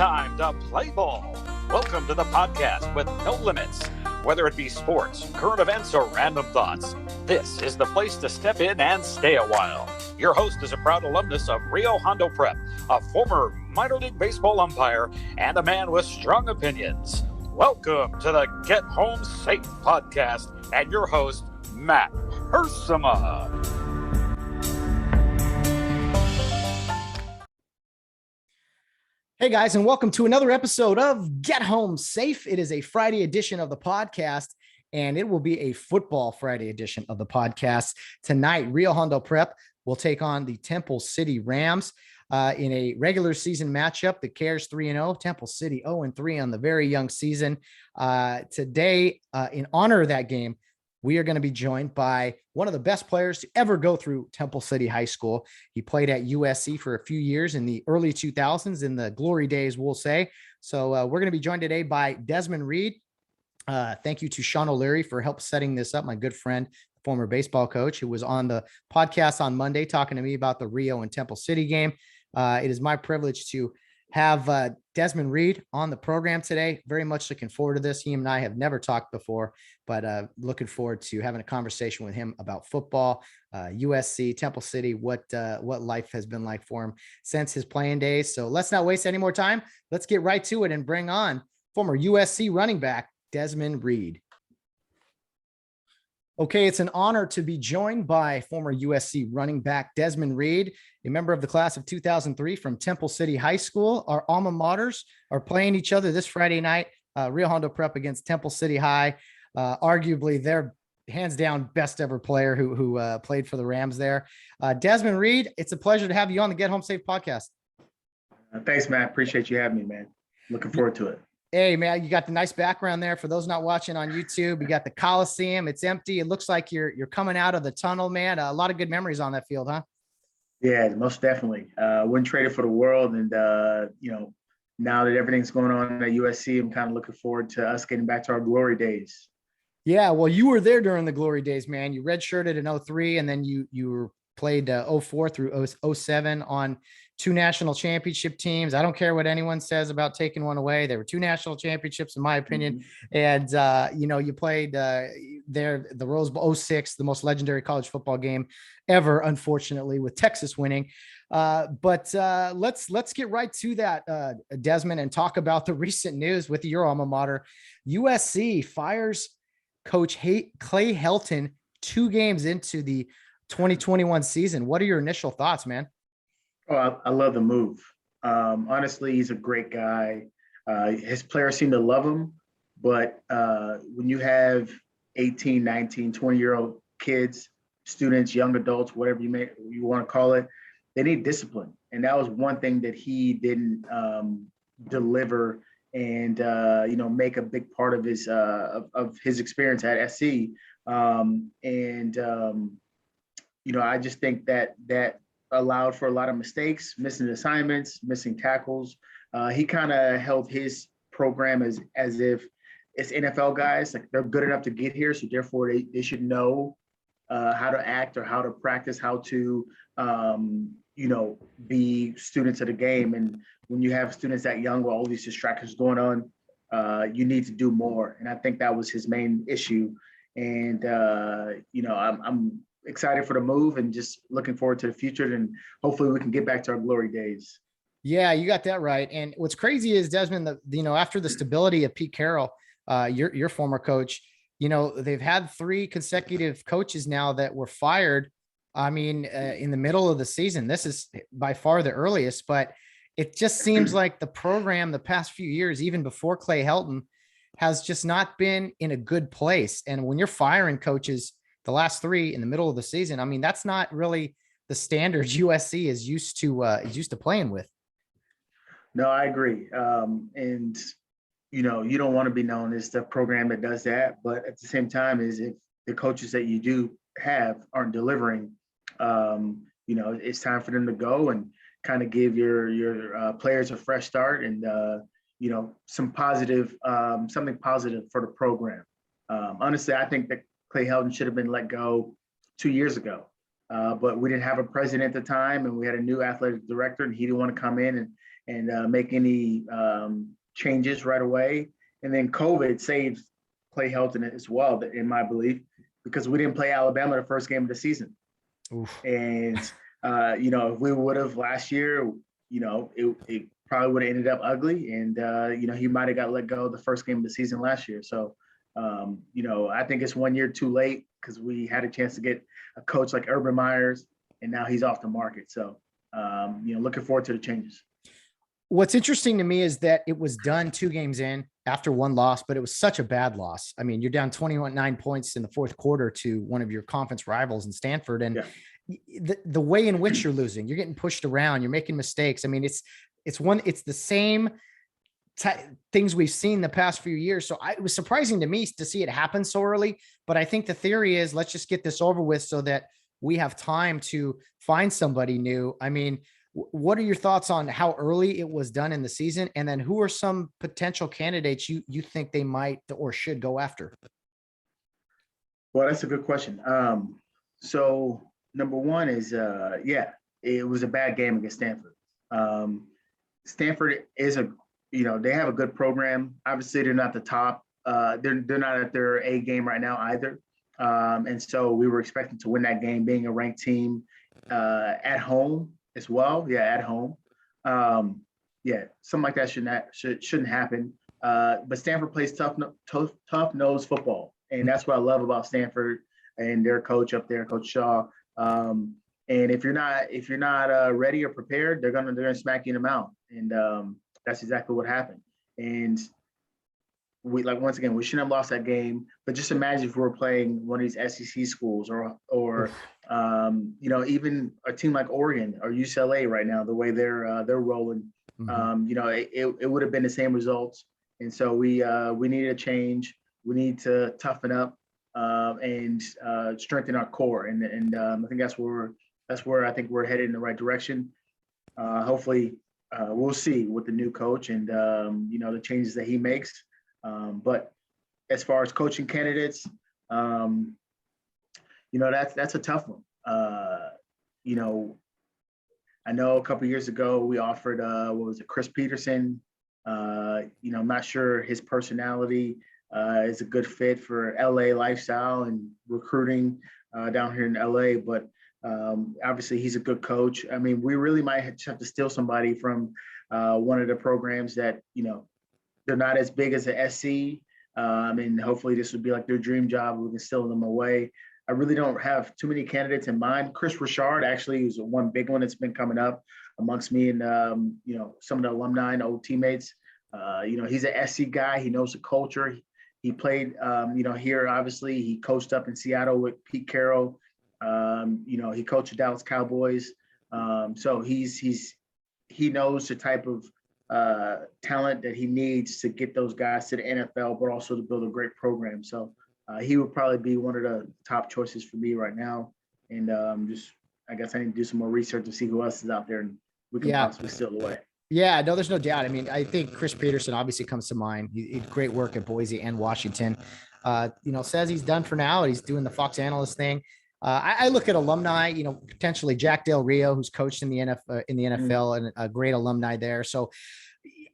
time to play ball. Welcome to the podcast with no limits. Whether it be sports, current events, or random thoughts, this is the place to step in and stay a while. Your host is a proud alumnus of Rio Hondo Prep, a former minor league baseball umpire, and a man with strong opinions. Welcome to the Get Home Safe podcast and your host, Matt Hersema. Hey guys, and welcome to another episode of Get Home Safe. It is a Friday edition of the podcast, and it will be a football Friday edition of the podcast. Tonight, Rio Hondo Prep will take on the Temple City Rams in a regular season matchup. The Cares 3-0, Temple City 0-3 on the very young season. Today, in honor of that game, we are going to be joined by one of the best players to ever go through Temple City High School. He played at USC for a few years in the early 2000s, in the glory days, we'll say. So we're going to be joined today by Desmond Reed. Thank you to Sean O'Leary for help setting this up, my good friend, former baseball coach, who was on the podcast on Monday talking to me about the Rio and Temple City game. It is my privilege to have Desmond Reed on the program today. Very much looking forward to this. He and I have never talked before, but looking forward to having a conversation with him about football, USC, Temple City, what life has been like for him since his playing days. So let's not waste any more time. Let's get right to it and bring on former USC running back, Desmond Reed. Okay, it's an honor to be joined by former USC running back Desmond Reed, a member of the class of 2003 from Temple City High School. Our alma maters are playing each other this Friday night, Rio Hondo Prep against Temple City High. Arguably their hands down best ever player who played for the Rams there. Desmond Reed, it's a pleasure to have you on the Get Home Safe podcast. Thanks, Matt. Appreciate you having me, man. Looking forward to it. Hey, man, you got the nice background there. For those not watching on YouTube, you got the Coliseum. It's empty. It looks like you're coming out of the tunnel, man. A lot of good memories on that field, huh? Yeah, most definitely. Wouldn't trade it for the world. And, now that everything's going on at USC, I'm kind of looking forward to us getting back to our glory days. Yeah, well, you were there during the glory days, man. You redshirted in 03, and then you played 04 through 07 on two national championship teams. I don't care what anyone says about taking one away. There were two national championships, in my opinion. Mm-hmm. And, you played there, the Rose Bowl 06, the most legendary college football game ever, unfortunately, with Texas winning. But let's get right to that, Desmond, and talk about the recent news with your alma mater. USC fires Coach Clay Helton 2 games into the 2021 season. What are your initial thoughts, man? Oh, I love the move. Honestly, he's a great guy. His players seem to love him, but when you have 18, 19, 20-year-old kids, students, young adults, whatever you want to call it, they need discipline. And that was one thing that he didn't deliver and make a big part of his experience at SC. I just think that allowed for a lot of mistakes, missing assignments, missing tackles. He kind of held his program as if it's NFL guys, like they're good enough to get here, so therefore they should know how to act or how to practice, how to be students of the game. And when you have students that young with all these distractions going on, you need to do more. And I think that was his main issue. And I'm excited for the move and just looking forward to the future, and hopefully we can get back to our glory days. Yeah, you got that right. And what's crazy is, Desmond, after the stability of Pete Carroll, your former coach, they've had 3 consecutive coaches now that were fired. I mean, in the middle of the season. This is by far the earliest, but it just seems like the program the past few years, even before Clay Helton, has just not been in a good place. And when you're firing coaches the last 3 in the middle of the season, I mean, that's not really the standards USC is used to playing with. No, I agree. You don't want to be known as the program that does that, but at the same time, is if the coaches that you do have aren't delivering, it's time for them to go and kind of give your players a fresh start and something positive for the program. Honestly, I think that Clay Helton should have been let go 2 years ago. but we didn't have a president at the time, and we had a new athletic director, and he didn't want to come in and make any changes right away. And then COVID saved Clay Helton as well, in my belief, because we didn't play Alabama the first game of the season. Oof. And if we would have last year, it probably would have ended up ugly, and he might have got let go the first game of the season last year. So I think it's 1 year too late, because we had a chance to get a coach like Urban Meyers, and now he's off the market. So looking forward to the changes. What's interesting to me is that it was done 2 games in after one loss, but it was such a bad loss. I mean, you're down 9 points in the fourth quarter to one of your conference rivals in Stanford. And the way in which you're losing, you're getting pushed around, you're making mistakes. I mean, it's the same things we've seen the past few years. So it was surprising to me to see it happen so early, but I think the theory is, let's just get this over with so that we have time to find somebody new. I mean, what are your thoughts on how early it was done in the season? And then who are some potential candidates you think they might or should go after? Well, that's a good question. So number one is, it was a bad game against Stanford. Stanford is they have a good program. Obviously, they're not the top. They're not at their A game right now either. And so we were expecting to win that game, being a ranked team at home as well. Yeah, at home. Something like that shouldn't happen. But Stanford plays tough-nosed football, and that's what I love about Stanford and their coach up there, Coach Shaw. And if you're not ready or prepared, they're gonna smack you in the mouth, and that's exactly what happened. And once again, we shouldn't have lost that game. But just imagine if we were playing one of these SEC schools or even a team like Oregon or UCLA right now, the way they're rolling. Mm-hmm. It would have been the same results. And so we need a change. We need to toughen up and strengthen our core. And I think that's where I think we're headed in the right direction. Hopefully, we'll see with the new coach and the changes that he makes. But as far as coaching candidates, that's a tough one. I know a couple of years ago we offered Chris Peterson. I'm not sure his personality is a good fit for LA lifestyle and recruiting down here in LA, but obviously he's a good coach. I mean, we really might have to steal somebody from one of the programs that they're not as big as the SC. And hopefully this would be like their dream job. We can steal them away. I really don't have too many candidates in mind. Chris Richard actually is one big one that's been coming up amongst me and some of the alumni and old teammates. He's an SC guy. He knows the culture. He played here. Obviously, he coached up in Seattle with Pete Carroll. He coached the Dallas Cowboys. So he knows the type of talent that he needs to get those guys to the NFL, but also to build a great program. So he would probably be one of the top choices for me right now. And I guess I need to do some more research to see who else is out there and we can possibly steal away. Yeah, no, there's no doubt. I mean, I think Chris Peterson obviously comes to mind. He did great work at Boise and Washington. Says he's done for now. He's doing the Fox analyst thing. I look at alumni, potentially Jack Del Rio, who's coached in the NFL and a great alumni there. So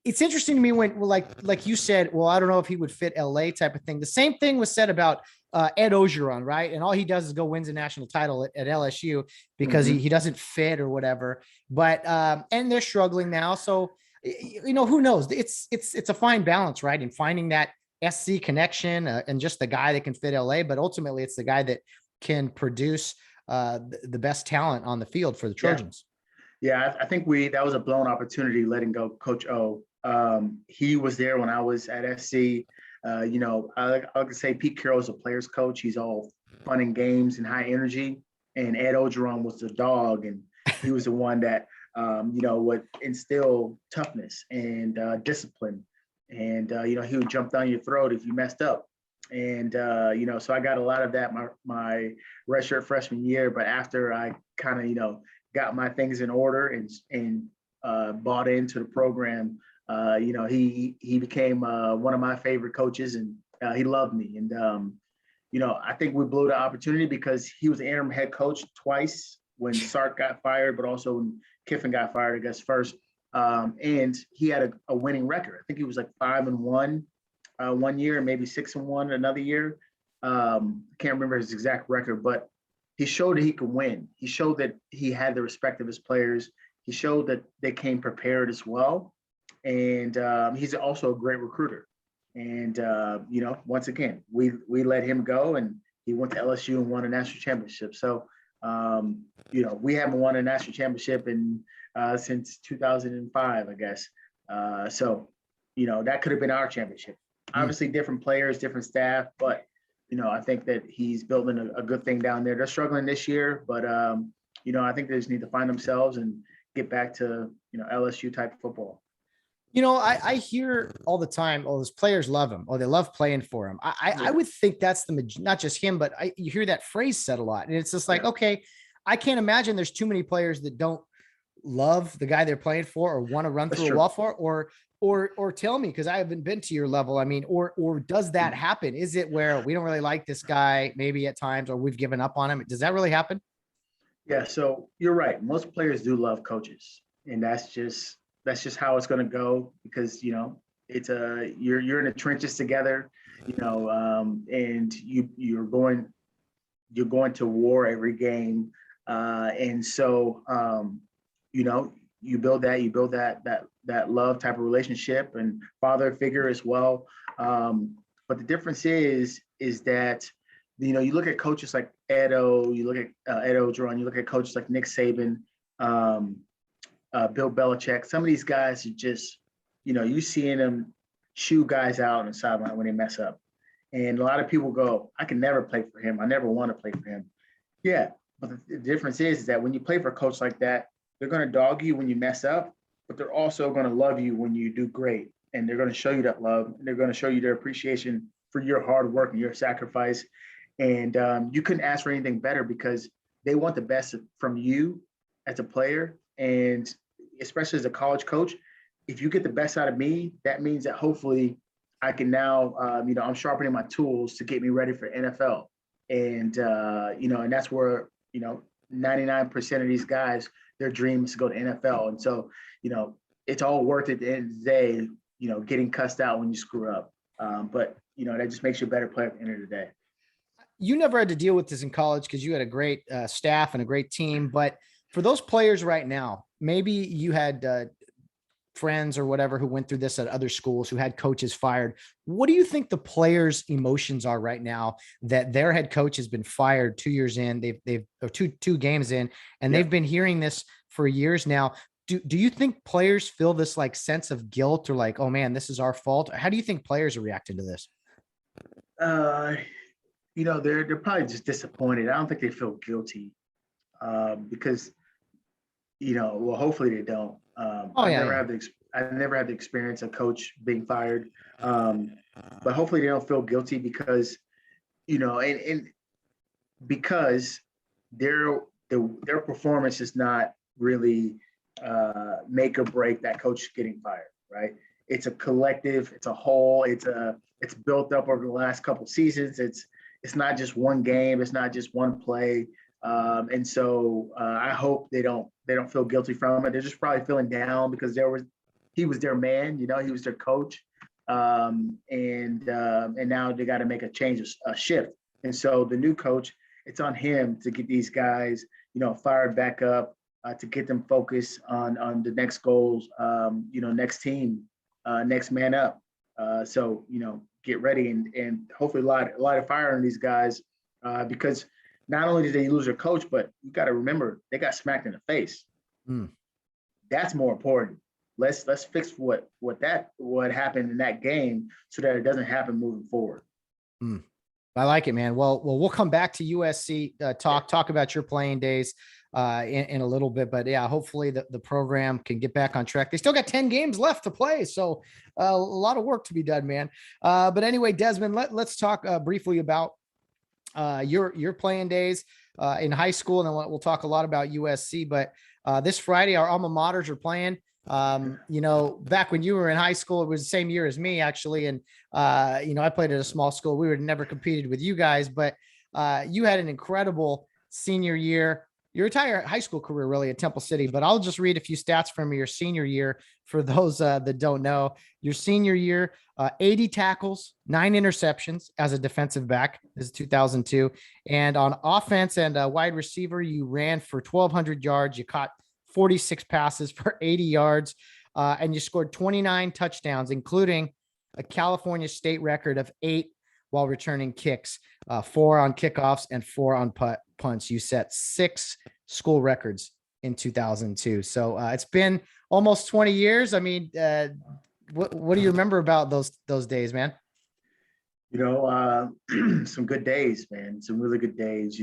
it's interesting to me when, like you said, well, I don't know if he would fit LA type of thing. The same thing was said about Ed Ogeron, right? And all he does is go wins a national title at LSU because he doesn't fit or whatever. But and they're struggling now, so who knows? It's a fine balance, right? In finding that SC connection and just the guy that can fit LA, but ultimately it's the guy that can produce the best talent on the field for the Trojans. Yeah, I think that was a blown opportunity letting go Coach O. He was there when I was at SC. I could say Pete Carroll is a player's coach. He's all fun and games and high energy. And Ed Ogeron was the dog, and he was the one that would instill toughness and discipline. And he would jump down your throat if you messed up. And so I got a lot of that my redshirt freshman year. But after I kind of got my things in order and bought into the program, he became one of my favorite coaches, and he loved me. And I think we blew the opportunity because he was the interim head coach twice when Sark got fired, but also when Kiffin got fired, I guess, first. And he had a winning record. I think he was like 5-1 one year, and maybe 6-1 another year. I can't remember his exact record, but he showed that he could win. He showed that he had the respect of his players. He showed that they came prepared as well. And he's also a great recruiter. And, once again, we let him go, and he went to LSU and won a national championship. So, we haven't won a national championship since 2005, I guess. That could have been our championship. Obviously, different players, different staff, but, I think that he's building a good thing down there. They're struggling this year, but, I think they just need to find themselves and get back to, LSU type of football. I hear all the time, oh, those players love him. Oh, they love playing for him. I would think that's not just him, but you hear that phrase said a lot. And it's just like, okay, I can't imagine there's too many players that don't love the guy they're playing for or want to run through a wall for, or tell me, because I haven't been to your level. I mean, or does that happen? Is it where we don't really like this guy maybe at times, or we've given up on him? Does that really happen? Yeah. So you're right. Most players do love coaches, and that's just how it's going to go, because it's you're in the trenches together, and you're going to war every game, and so you build that love type of relationship and father figure as well. But the difference is that you look at coaches like Edo, you look at Ed Orgeron, you look at coaches like Nick Saban, Bill Belichick. Some of these guys are just, you seeing them chew guys out on the sideline when they mess up. And a lot of people go, I can never play for him. I never want to play for him. Yeah, but the difference is that when you play for a coach like that, they're going to dog you when you mess up, but they're also going to love you when you do great. And they're going to show you that love, and they're going to show you their appreciation for your hard work and your sacrifice. And you couldn't ask for anything better, because they want the best from you as a player. And especially as a college coach, if you get the best out of me, that means that hopefully I can now, I'm sharpening my tools to get me ready for NFL. And, and that's where, 99% of these guys, their dream is to go to NFL. And so, it's all worth it at the end of the day, getting cussed out when you screw up. But, that just makes you a better player at the end of the day. You never had to deal with this in college because you had a great staff and a great team. But for those players right now, maybe you had friends or whatever who went through this at other schools, who had coaches fired. What do you think the players' emotions are right now that their head coach has been fired 2 years in? They've or two games in, and they've been hearing this for years now. Do you think players feel this like sense of guilt, or like, oh man, this is our fault? How do you think players are reacting to this? They're probably just disappointed. I don't think they feel guilty, because, hopefully they don't. I never had the experience of coach being fired, but hopefully they don't feel guilty, because, and because their performance is not really make or break that coach getting fired, right? It's a collective, it's a whole, it's built up over the last couple seasons. It's not just one game. It's not just one play. And so I hope they don't feel guilty from it. They're just probably feeling down because he was their man, he was their coach. And now they got to make a shift. And so the new coach, it's on him to get these guys, fired back up, to get them focused on the next goals, next team, next man up. So, get ready and hopefully a lot of fire on these guys, because not only did they lose their coach, but you got to remember they got smacked in the face. That's more important. Let's fix what happened in that game so that it doesn't happen moving forward. I like it, man. Well, we'll come back to USC talk about your playing days in a little bit, but yeah, hopefully the program can get back on track. They still got 10 games left to play, so a lot of work to be done, man. But anyway, Desmond, let's talk briefly about your playing days in high school, and then we'll talk a lot about USC. But this Friday, our alma maters are playing. Back when you were in high school, it was the same year as me actually. And, I played at a small school. We were never competed with you guys, but you had an incredible senior year, your entire high school career really at Temple City. But I'll just read a few stats from your senior year for those that don't know. Your senior year, 80 tackles, 9 interceptions as a defensive back. This is 2002. And on offense and wide receiver, you ran for 1,200 yards. You caught 46 passes for 80 yards, and you scored 29 touchdowns, including a California state record of 8 while returning kicks, 4 on kickoffs and 4 on punts. You set 6 school records in 2002. So it's been almost 20 years. I mean, what do you remember about those days, man? Some good days, man. Some really good days. I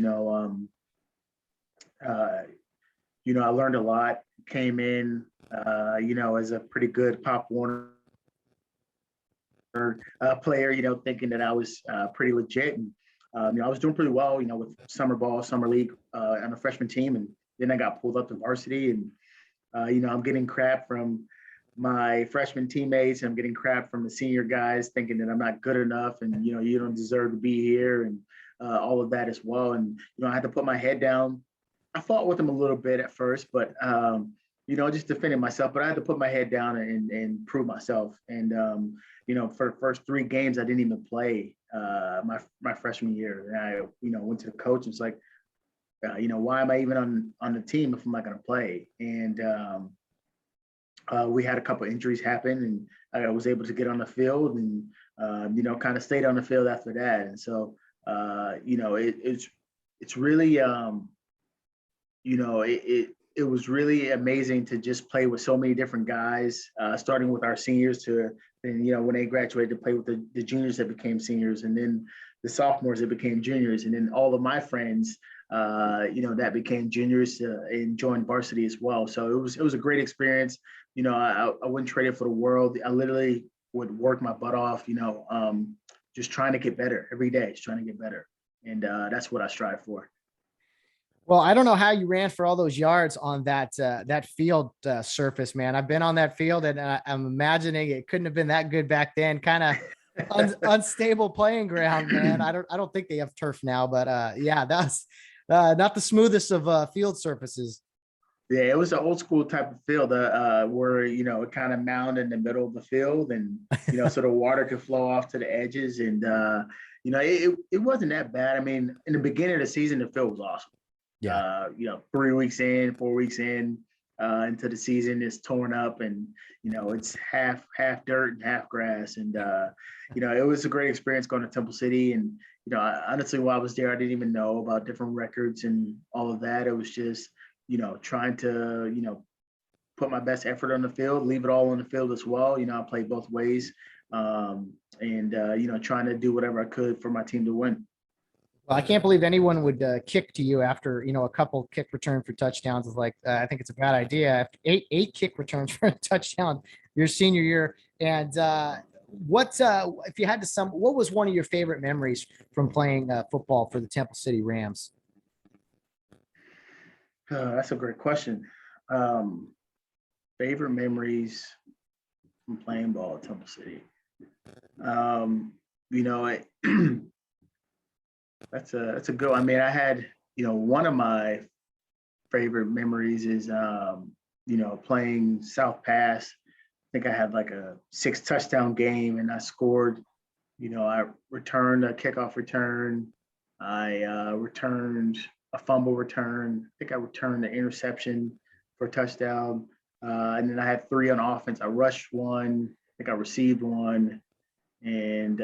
learned a lot. Came in, as a pretty good Pop Warner player, thinking that I was pretty legit. And, I was doing pretty well, with summer ball, summer league on a freshman team. And then I got pulled up to varsity. And, I'm getting crap from my freshman teammates. And I'm getting crap from the senior guys thinking that I'm not good enough. And, you don't deserve to be here and all of that as well. And, I had to put my head down. I fought with them a little bit at first, but, just defending myself. But I had to put my head down and prove myself. And, for the first 3 games, I didn't even play my freshman year. And I, went to the coach and was like, why am I even on the team if I'm not going to play? And we had a couple injuries happen, and I was able to get on the field and, kind of stayed on the field after that. And so, it's really, it was really amazing to just play with so many different guys, starting with our seniors and when they graduated, to play with the juniors that became seniors, and then the sophomores that became juniors, and then all of my friends, that became juniors and joined varsity as well. So it was a great experience. I wouldn't trade it for the world. I literally would work my butt off, just trying to get better every day, just trying to get better. And that's what I strive for. Well, I don't know how you ran for all those yards on that field surface, man. I've been on that field, and I'm imagining it couldn't have been that good back then. Kind of unstable playing ground, man. I don't think they have turf now, but yeah, that's not the smoothest of field surfaces. Yeah, it was an old school type of field where it kind of mound in the middle of the field, and so the water could flow off to the edges, and it wasn't that bad. I mean, in the beginning of the season, the field was awesome. Yeah. 3 weeks in, 4 weeks into the season, it's torn up, and it's half dirt and half grass, and it was a great experience going to Temple City. And honestly, while I was there, I didn't even know about different records and all of that. It was just trying to put my best effort on the field, leave it all on the field as well. I played both ways, and trying to do whatever I could for my team to win. Well, I can't believe anyone would kick to you after, a couple kick return for touchdowns. Is like, I think it's a bad idea. Eight kick returns for a touchdown your senior year. And if you had to what was one of your favorite memories from playing football for the Temple City Rams? That's a great question. Favorite memories from playing ball at Temple City. That's a good. I mean, I had one of my favorite memories is playing South Pass. I think I had like a 6 touchdown game, and I scored. I returned a kickoff return. I returned a fumble return. I think I returned the interception for a touchdown. And then I had 3 on offense. I rushed 1. I think I received 1, and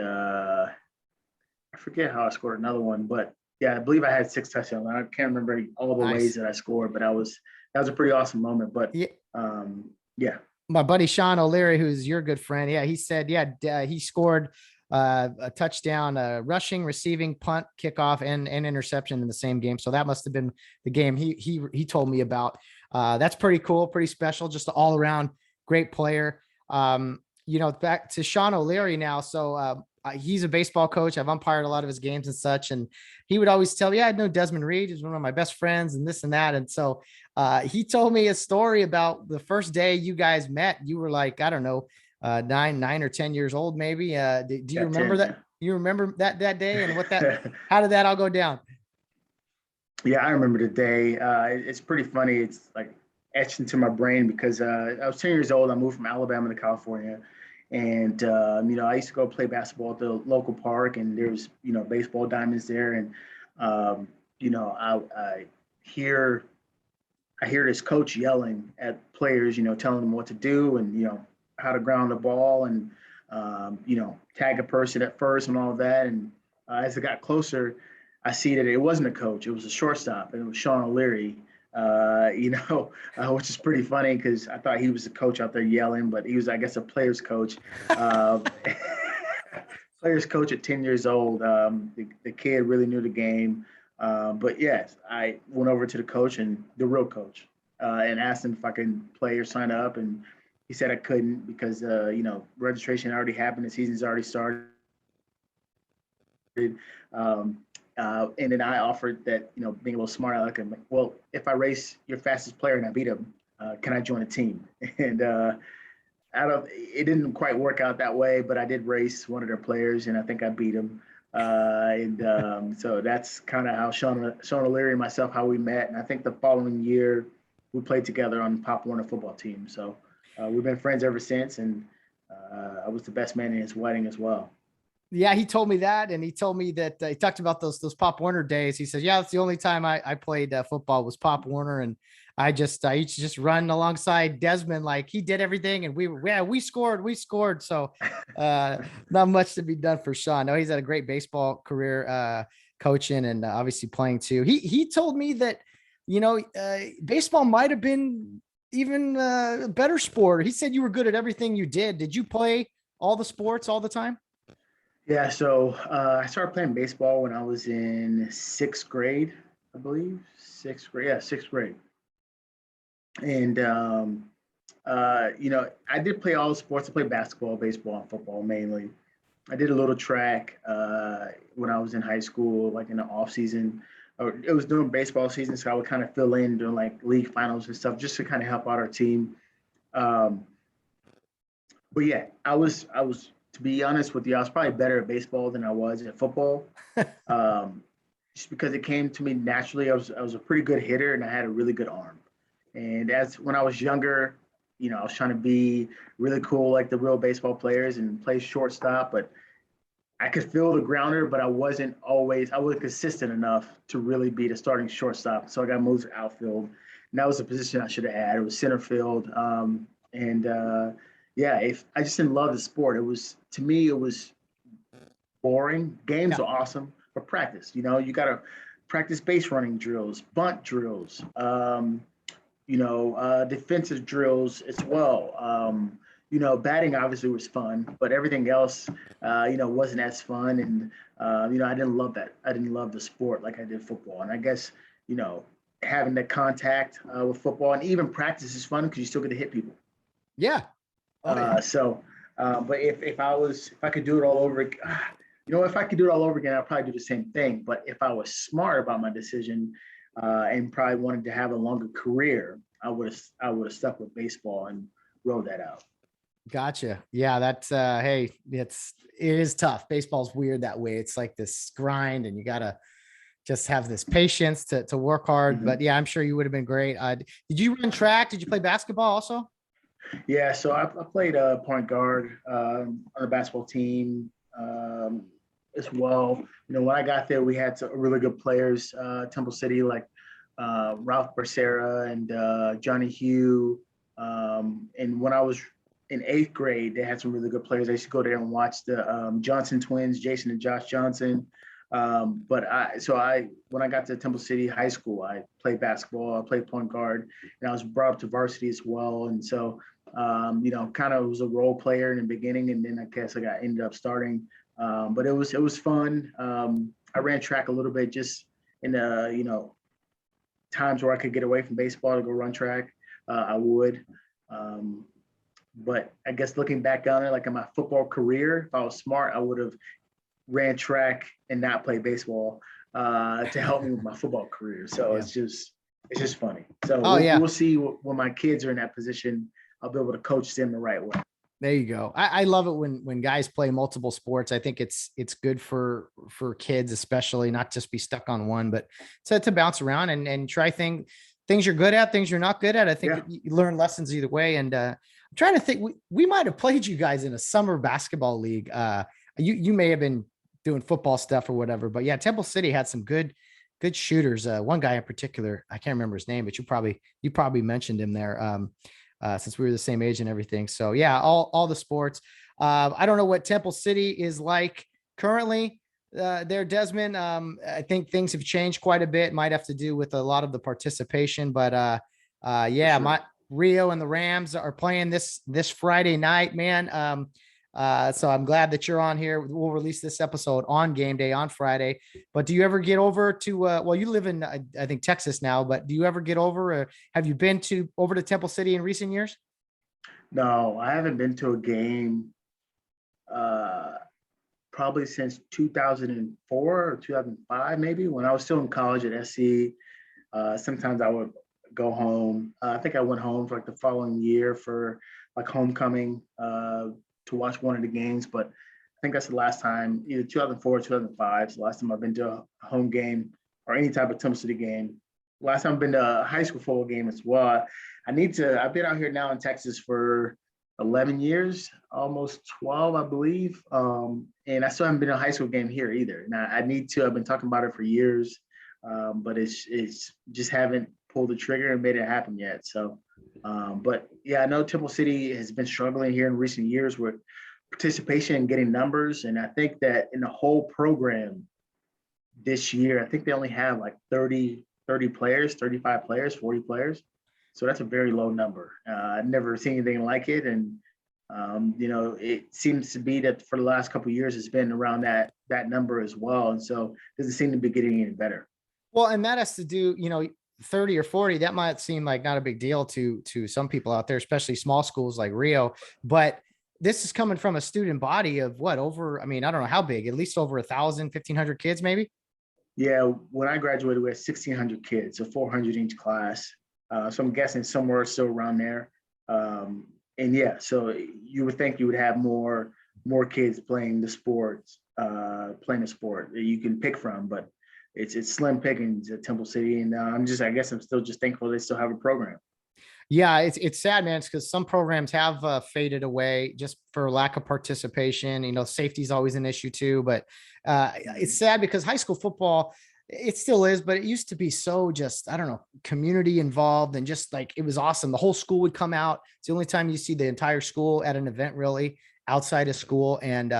I forget how I scored another one, but yeah, I believe I had 6 touchdowns. I can't remember all the ways that I scored, but that was a pretty awesome moment. But yeah. My buddy Sean O'Leary, who's your good friend, he said, he scored a touchdown, rushing, receiving, punt, kickoff, and interception in the same game. So that must have been the game he told me about. That's pretty cool, pretty special, just an all around great player. Back to Sean O'Leary now. So he's a baseball coach. I've umpired a lot of his games and such. And he would always tell me, I know Desmond Reed is one of my best friends and this and that. And so he told me a story about the first day you guys met. You were like, I don't know, 9 or 10 years old, maybe. Do you remember 10, that? yeah. You remember that day and how did that all go down? Yeah, I remember the day. It's pretty funny. It's like etched into my brain because I was 10 years old. I moved from Alabama to California. And, I used to go play basketball at the local park, and there was, baseball diamonds there. And, I hear this coach yelling at players, telling them what to do and, how to ground the ball and, tag a person at first and all of that. And as it got closer, I see that it wasn't a coach. It was a shortstop, and it was Sean O'Leary, which is pretty funny because I thought he was the coach out there yelling, but he was, I guess, a player's coach. Player's coach at 10 years old. The kid really knew the game. But yes, I went over to the coach and the real coach and asked him if I could play or sign up. And he said I couldn't because, registration already happened. The season's already started. And then I offered that, being a little smart, I like, well, if I race your fastest player and I beat him, can I join a team? And it didn't quite work out that way, but I did race one of their players, and I think I beat him. So that's kind of how Sean O'Leary and myself, how we met. And I think the following year we played together on the Pop Warner football team. So we've been friends ever since, and I was the best man in his wedding as well. Yeah, he told me that, and he told me that he talked about those Pop Warner days. He said, "Yeah, that's the only time I played football was Pop Warner, and I used to just run alongside Desmond, like he did everything, and we scored. So, not much to be done for Sean. No, he's had a great baseball career, coaching and obviously playing too. He told me that baseball might have been even a better sport. He said you were good at everything you did. Did you play all the sports all the time? Yeah, so I started playing baseball when I was in 6th grade, I believe. 6th grade, yeah, 6th grade. And, I did play all the sports. I played basketball, baseball, and football mainly. I did a little track when I was in high school, like in the off season. It was during baseball season, so I would kind of fill in during like league finals and stuff just to kind of help out our team. But yeah, I was to be honest with you, I was probably better at baseball than I was at football. Just because it came to me naturally. I was a pretty good hitter, and I had a really good arm. And when I was younger, I was trying to be really cool like the real baseball players and play shortstop, but I could feel the grounder, but I wasn't consistent enough to really be the starting shortstop. So I got moved to outfield, and that was a position I should have had. It was center field. If I just didn't love the sport. To me, it was boring. Games are awesome, but practice. You got to practice base running drills, bunt drills, defensive drills as well. Batting obviously was fun, but everything else, wasn't as fun. And, I didn't love that. I didn't love the sport like I did football. And I guess, having the contact with football and even practice is fun because you still get to hit people. Yeah. But if I could do it all over, if I could do it all over again, I'd probably do the same thing. But if I was smart about my decision and probably wanted to have a longer career, I would have stuck with baseball and rode that out. Gotcha. Yeah, that's hey, it is tough. Baseball's weird that way. It's like this grind, and you gotta just have this patience to work hard. Mm-hmm. But yeah, I'm sure you would have been great. Did you run track? Did you play basketball also? Yeah, so I played point guard on a basketball team as well. When I got there, we had some really good players, Temple City, like Ralph Becerra and Johnny Hugh. And when I was in 8th grade, they had some really good players. I used to go there and watch the Johnson twins, Jason and Josh Johnson. When I got to Temple City High School, I played basketball, I played point guard, and I was brought up to varsity as well. And so, kind of was a role player in the beginning, and then I guess I ended up starting. But it was fun. I ran track a little bit just in the, times where I could get away from baseball to go run track. I would. But I guess looking back on it, like in my football career, if I was smart, I would have ran track and not play baseball to help me with my football career. So Yeah. it's just funny. So Oh yeah. we'll see when my kids are in that position. I'll be able to coach them the right way. There you go. I love it when guys play multiple sports. I think it's good for kids, especially, not just be stuck on one, but to bounce around and try things you're good at, things you're not good at. I think you learn lessons either way. And I'm trying to think, we might have played you guys in a summer basketball league. You may have been doing football stuff or whatever, but yeah, Temple City had some good shooters. One guy in particular, I can't remember his name, but you probably mentioned him there. Since we were the same age and everything. So yeah, all the sports. I don't know what Temple City is like currently there, Desmond. I think things have changed quite a bit. Might have to do with a lot of the participation, but yeah, sure. My Rio and the Rams are playing this Friday night, man. So I'm glad that you're on here. We'll release this episode on game day on Friday. But do you ever get over to, well, you live in, I think, Texas now, but do you ever get over, or have you been over to Temple City in recent years? No, I haven't been to a game probably since 2004 or 2005, maybe, when I was still in college at SC. Sometimes I would go home. I think I went home for like the following year for like homecoming to watch one of the games, but I think that's the last time, either 2004 or 2005. It's the last time I've been to a home game or any type of Temple City game. Last time I've been to a high school football game as well. I've been out here now in Texas for 11 years, almost 12, I believe. And I still haven't been to a high school game here either. Now I need to. I've been talking about it for years, but it's just haven't pulled the trigger and made it happen yet. So, but yeah, I know Temple City has been struggling here in recent years with participation and getting numbers. And I think that in the whole program this year, I think they only have like 30 players, 35 players, 40 players. So that's a very low number. I've never seen anything like it. And, it seems to be that for the last couple of years, it's been around that number as well. And so it doesn't seem to be getting any better. Well, and that has to do, 30 or 40, that might seem like not a big deal to some people out there, especially small schools like Rio. But this is coming from a student body of what, over, I mean, I don't know how big, at least over 1,000, 1,500 kids, maybe? Yeah, when I graduated, we had 1,600 kids, so 400 each class. So I'm guessing somewhere still around there. And yeah, so you would think you would have more kids playing the sport that you can pick from, but it's slim pickings at Temple City. And I guess I'm still just thankful they still have a program. Yeah, it's sad, man. It's because some programs have faded away just for lack of participation. Safety is always an issue too, but it's sad because high school football, it still is, but it used to be so just, I don't know, community involved, and just like, it was awesome. The whole school would come out. It's the only time you see the entire school at an event really outside of school. And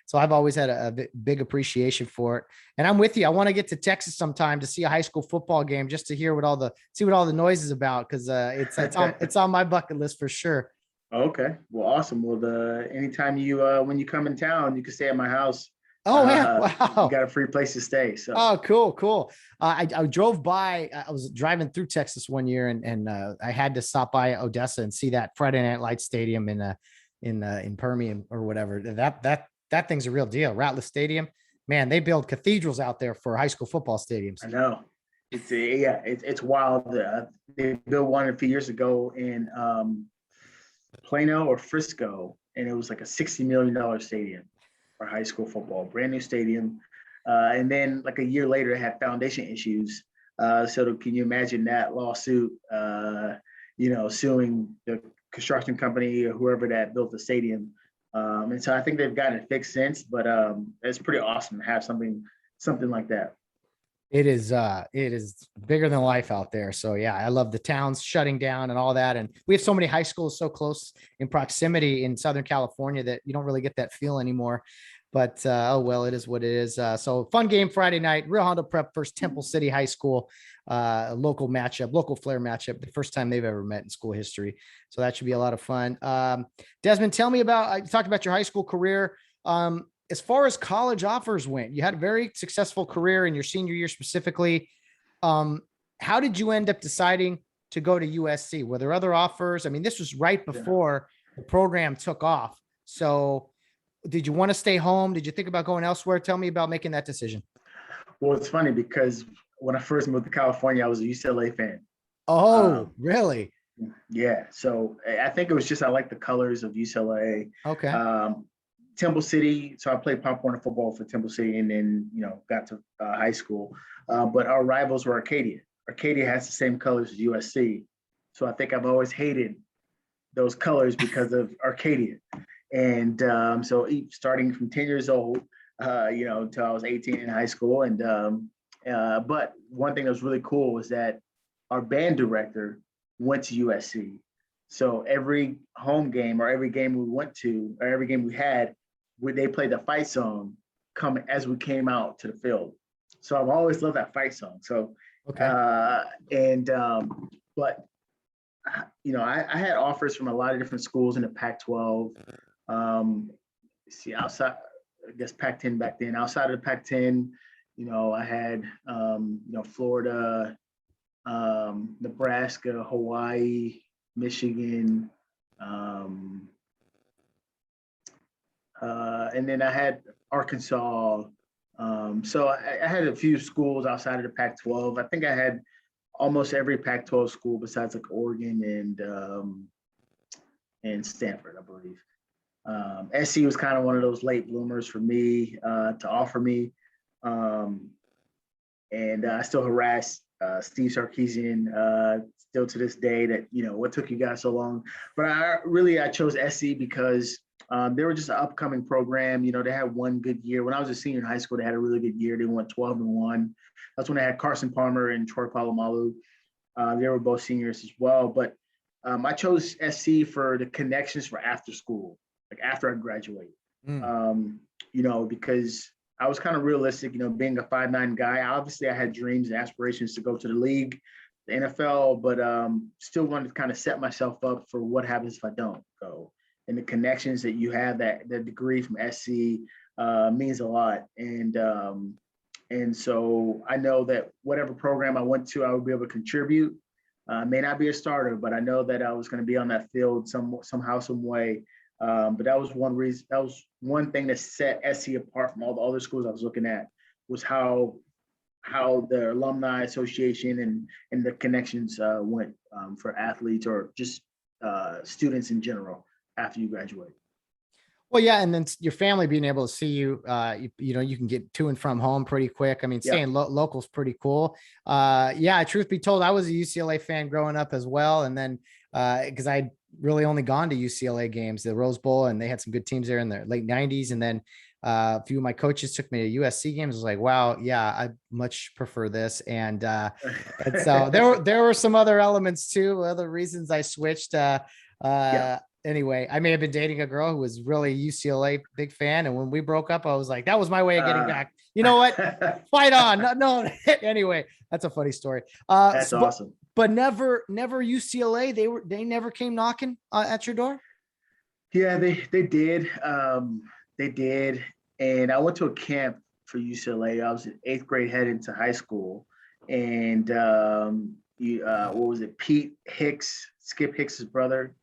so I've always had a big appreciation for it. And I'm with you. I want to get to Texas sometime to see a high school football game, just to hear what all the noise is about. Cause it's on my bucket list for sure. Okay. Well, awesome. Well, anytime when you come in town, you can stay at my house. Oh yeah. Wow. You got a free place to stay. So. Oh, cool. I drove by, I was driving through Texas one year and I had to stop by Odessa and see that Friday Night Lights stadium in Permian or whatever. That thing's a real deal. Rattlesnake Stadium, man, they build cathedrals out there for high school football stadiums. I know. It's wild. They built one a few years ago in Plano or Frisco, and it was like a $60 million stadium for high school football, brand new stadium. And then like a year later, it had foundation issues. So can you imagine that lawsuit, suing the construction company or whoever that built the stadium? And so I think they've gotten it fixed since, but it's pretty awesome to have something like that. It is bigger than life out there. So yeah, I love the towns shutting down and all that. And we have so many high schools so close in proximity in Southern California that you don't really get that feel anymore. But oh well, it is what it is. So fun game Friday night, Rio Hondo Prep versus Temple City High School, local flair matchup, the first time they've ever met in school history. So that should be a lot of fun. Desmond, tell me I talked about your high school career. As far as college offers went, you had a very successful career in your senior year specifically. How did you end up deciding to go to USC? Were there other offers? I mean, this was right before the program took off. So did you want to stay home? Did you think about going elsewhere? Tell me about making that decision. Well, it's funny because when I first moved to California, I was a UCLA fan. Oh, really? Yeah. So I think it was just I like the colors of UCLA. Okay. Temple City. So I played Pop Warner football for Temple City, and then got to high school. But our rivals were Arcadia. Arcadia has the same colors as USC. So I think I've always hated those colors because of Arcadia. And so starting from 10 years old, until I was 18 in high school. And but one thing that was really cool was that our band director went to USC. So every home game or every game we went to or every game we had, they played the fight song come as we came out to the field. So I've always loved that fight song. So, okay. But I had offers from a lot of different schools in the Pac-12. Outside, I guess Pac-10 back then. Outside of the Pac-10, I had Florida, Nebraska, Hawaii, Michigan, and then I had Arkansas. So I had a few schools outside of the Pac-12. I think I had almost every Pac-12 school besides like Oregon and Stanford, I believe. SC was kind of one of those late bloomers for me to offer me. And I still harass Steve Sarkisian still to this day that, what took you guys so long? But I chose SC because they were just an upcoming program. They had one good year. When I was a senior in high school, they had a really good year. They went 12-1. That's when they had Carson Palmer and Troy Polamalu. They were both seniors as well. But I chose SC for the connections for after school, like after I graduate. Because I was kind of realistic, being a 5'9" guy. Obviously, I had dreams and aspirations to go to the league, the NFL, but still wanted to kind of set myself up for what happens if I don't go. And the connections that you have, that degree from SC means a lot. And so I know that whatever program I went to, I would be able to contribute. May not be a starter, but I know that I was going to be on that field somehow, some way. But that was one reason. That was one thing that set SC apart from all the other schools I was looking at, was how the alumni association and the connections went for athletes or just students in general after you graduate. Well, yeah, and then your family being able to see you, you can get to and from home pretty quick. I mean, staying local is pretty cool. Truth be told, I was a UCLA fan growing up as well, and then because I really only gone to UCLA games, the Rose Bowl, and they had some good teams there in the late 90s. And then a few of my coaches took me to USC games. I was like, wow, yeah, I much prefer this. And so there were some other elements too, other reasons I switched. Anyway, I may have been dating a girl who was really a UCLA big fan. And when we broke up, I was like, that was my way of getting back. You know what? Fight on. No. Anyway, that's a funny story. That's awesome. But never UCLA. They never came knocking at your door. Yeah, they did. They did. And I went to a camp for UCLA. I was in 8th grade heading into high school. And what was it? Pete Hicks, Skip Hicks's brother.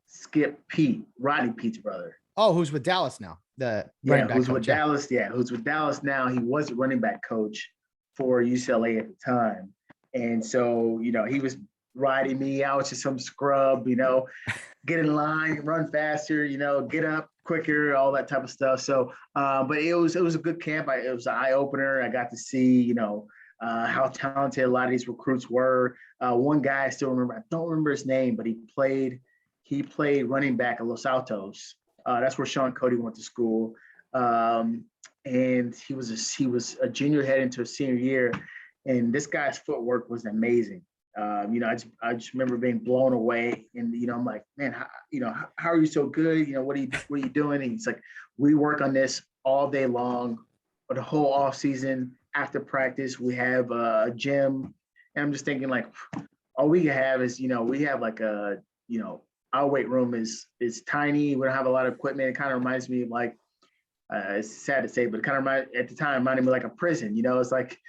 Skip Pete, Rodney Pete's brother. Oh, who's with Dallas now? Who's with Dallas now. He was a running back coach for UCLA at the time. And so, he was riding me out to some scrub, get in line, run faster, get up quicker, all that type of stuff. So, but it was a good camp. It was an eye opener. I got to see, how talented a lot of these recruits were. One guy I still remember, I don't remember his name, but he played running back at Los Altos. That's where Sean Cody went to school. And he was a junior heading into a senior year. And this guy's footwork was amazing. I just remember being blown away. And, I'm like, man, how are you so good? What are you doing? And he's like, we work on this all day long, or the whole off season. After practice, we have a gym. And I'm just thinking, like, all we have is, we have like our weight room is tiny. We don't have a lot of equipment. It kind of reminds me of like, it's sad to say, but it kind of reminded me like a prison. It's like,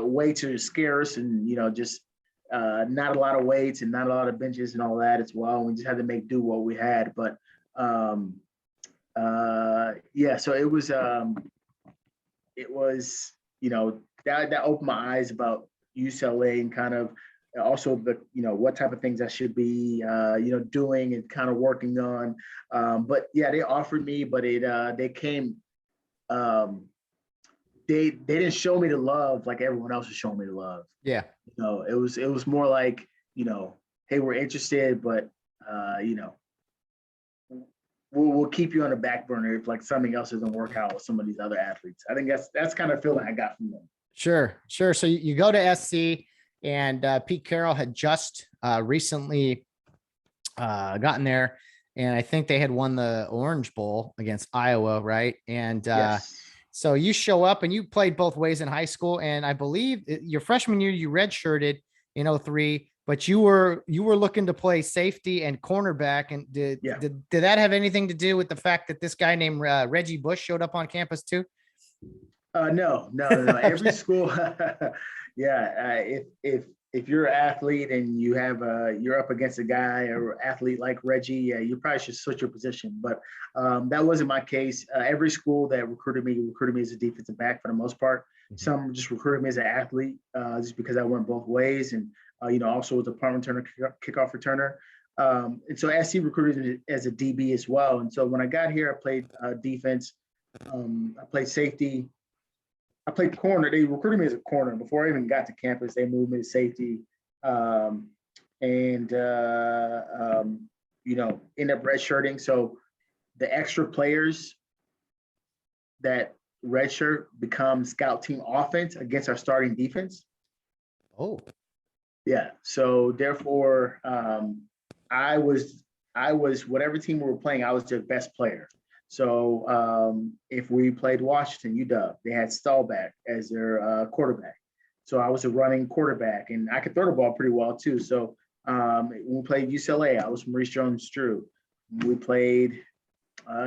weights are scarce and, just not a lot of weights and not a lot of benches and all that as well. We just had to make do what we had. But so it was, that opened my eyes about UCLA and kind of also the, what type of things I should be, doing and kind of working on. But yeah, they offered me, but they came, they didn't show me the love like everyone else was showing me the love. Yeah. It was more like, hey, we're interested, but, we'll keep you on the back burner if like something else doesn't work out with some of these other athletes. I think that's kind of feeling I got from them. Sure. So you go to SC, and Pete Carroll had just recently gotten there, and I think they had won the Orange Bowl against Iowa, right? And Yes. So you show up, and you played both ways in high school, and I believe your freshman year you redshirted in 2003, but you were looking to play safety and cornerback. And did that have anything to do with the fact that this guy named Reggie Bush showed up on campus too? No. Every school, if you're an athlete and you have you're up against a guy or athlete like Reggie, you probably should switch your position. But that wasn't my case. Every school that recruited me as a defensive back for the most part. Mm-hmm. Some just recruited me as an athlete just because I went both ways, and also was a punt returner, kickoff returner. And so SC recruited me as a DB as well. And so when I got here, I played defense. I played safety. I played corner. They recruited me as a corner. Before I even got to campus, they moved me to safety. Ended up redshirting. So the extra players that redshirt become scout team offense against our starting defense. Oh. Yeah. So therefore, I was whatever team we were playing, I was their best player. So if we played Washington, UW, they had Staubach as their quarterback. So I was a running quarterback, and I could throw the ball pretty well too. So when we played UCLA, I was Maurice Jones-Drew. We played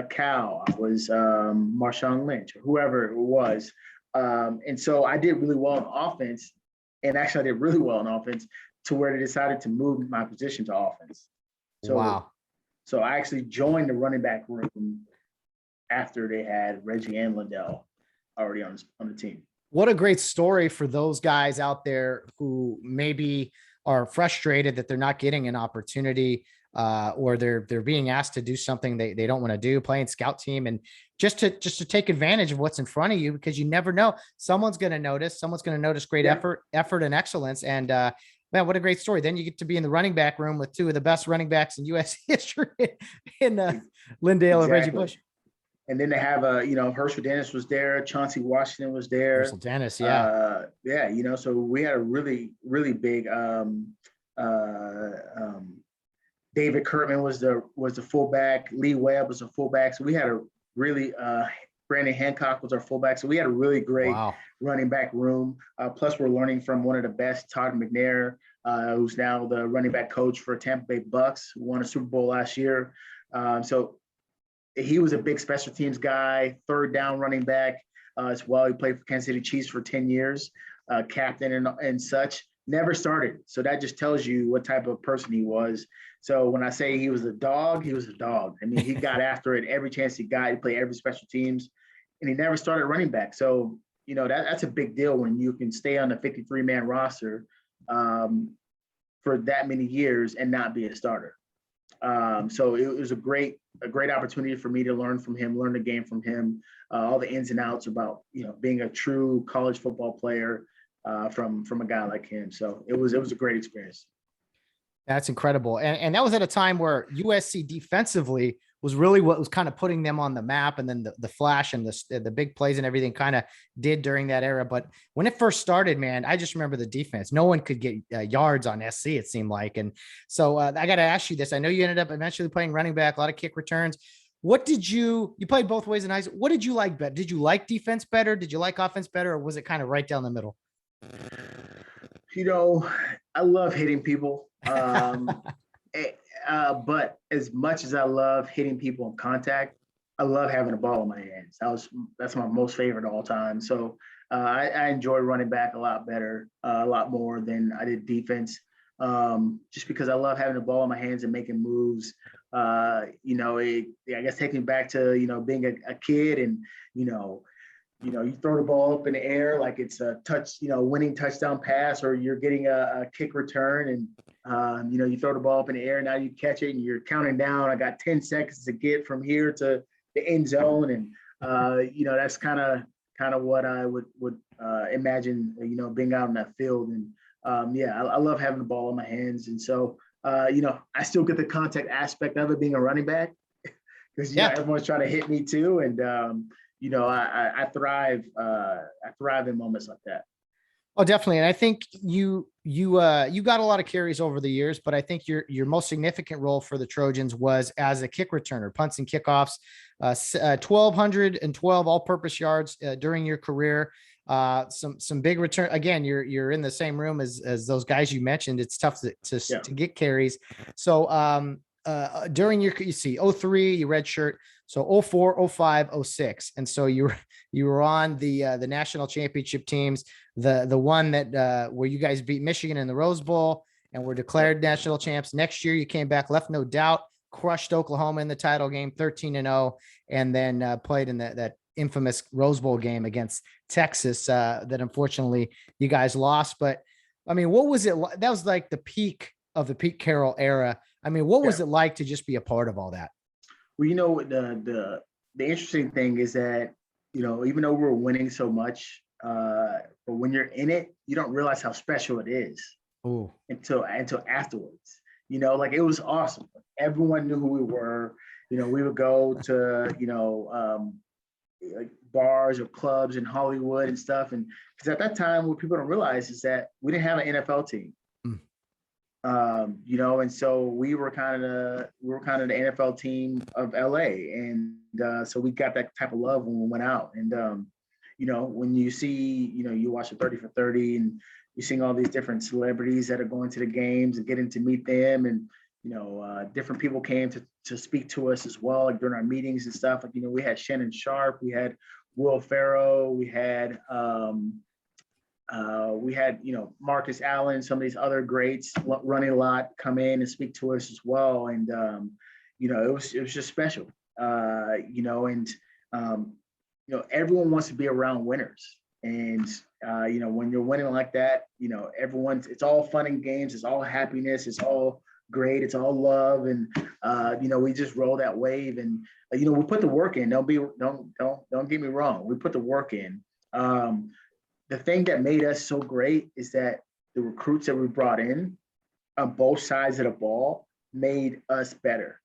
Cal, I was Marshawn Lynch, or whoever it was. And so I did really well on offense, and actually I did really well on offense to where they decided to move my position to offense. So, wow. So I actually joined the running back room after they had Reggie and Lindell already on the team. What a great story for those guys out there who maybe are frustrated that they're not getting an opportunity or they're being asked to do something they don't want to do, playing scout team, and just to take advantage of what's in front of you, because you never know. Someone's going to notice great effort and excellence. And man, what a great story. Then you get to be in the running back room with two of the best running backs in U.S. history in Lindale and Reggie Bush. And then they have Herschel Dennis was there, Chauncey Washington was there. Herschel Dennis, yeah. So we had a really, really big David Kurtman was the fullback, Lee Webb was a fullback. So we had a really Brandon Hancock was our fullback. So we had a really great running back room. Plus we're learning from one of the best, Todd McNair, who's now the running back coach for Tampa Bay Bucks, who won a Super Bowl last year. So he was a big special teams guy, third down running back as well. He played for Kansas City Chiefs for 10 years, captain and such. Never started. So that just tells you what type of person he was. So when I say he was a dog, he was a dog. I mean, he got after it every chance he got. He played every special teams, and he never started running back. So, that's a big deal when you can stay on the 53-man roster for that many years and not be a starter. So it was a great opportunity for me to learn from him, learn the game from him, all the ins and outs about, being a true college football player from a guy like him. So it was a great experience. That's incredible. And that was at a time where USC defensively was really what was kind of putting them on the map. And then the flash and the big plays and everything kind of did during that era. But when it first started, man, I just remember the defense. No one could get yards on SC, it seemed like. And so I got to ask you this. I know you ended up eventually playing running back, a lot of kick returns. What did you played both ways in high school. What did you like better? Did you like defense better? Did you like offense better? Or was it kind of right down the middle? I love hitting people. But as much as I love hitting people in contact, I love having the ball in my hands. That's my most favorite of all time. So I enjoy running back a lot better, a lot more than I did defense. Just because I love having the ball in my hands and making moves. I guess taking me back to being a kid, and you throw the ball up in the air like it's a winning touchdown pass, or you're getting a kick return, and you throw the ball up in the air. Now you catch it and you're counting down. I got 10 seconds to get from here to the end zone, and that's kind of what I would imagine being out in that field. And I love having the ball in my hands, and so I still get the contact aspect of it being a running back, because everyone's trying to hit me too, and I thrive in moments like that. Oh, definitely. And I think you got a lot of carries over the years, but I think your most significant role for the Trojans was as a kick returner, punts and kickoffs, 1,212 all-purpose yards during your career. Some big return. Again, you're in the same room as those guys you mentioned. It's tough to get carries. So during your, you see 03, you redshirt. So 04, 05, 06. And so you were on the national championship teams, the one that where you guys beat Michigan in the Rose Bowl and were declared national champs. Next year you came back, left no doubt, crushed Oklahoma in the title game, 13-0, and then played in that infamous Rose Bowl game against Texas that unfortunately you guys lost. But I mean, what was it? That was like the peak of the Pete Carroll era. I mean, what was it like to just be a part of all that? Well, the interesting thing is that, even though we're winning so much, but when you're in it, you don't realize how special it is. Ooh. Until afterwards. Like it was awesome. Everyone knew who we were. We would go to, like bars or clubs in Hollywood and stuff. And because at that time, what people don't realize is that we didn't have an NFL team. And so we were kind of the NFL team of LA. And so we got that type of love when we went out. And, when you see, you watch the 30 for 30 and you're seeing all these different celebrities that are going to the games and getting to meet them. And, different people came to speak to us as well, like during our meetings and stuff. Like, we had Shannon Sharp, we had Will Ferrell, we had Marcus Allen, some of these other greats running a lot come in and speak to us as well. And, it was just special, everyone wants to be around winners. And, when you're winning like that, it's all fun and games. It's all happiness. It's all great. It's all love. And, we just roll that wave, and, we put the work in. Don't get me wrong. We put the work in. The thing that made us so great is that the recruits that we brought in on both sides of the ball made us better.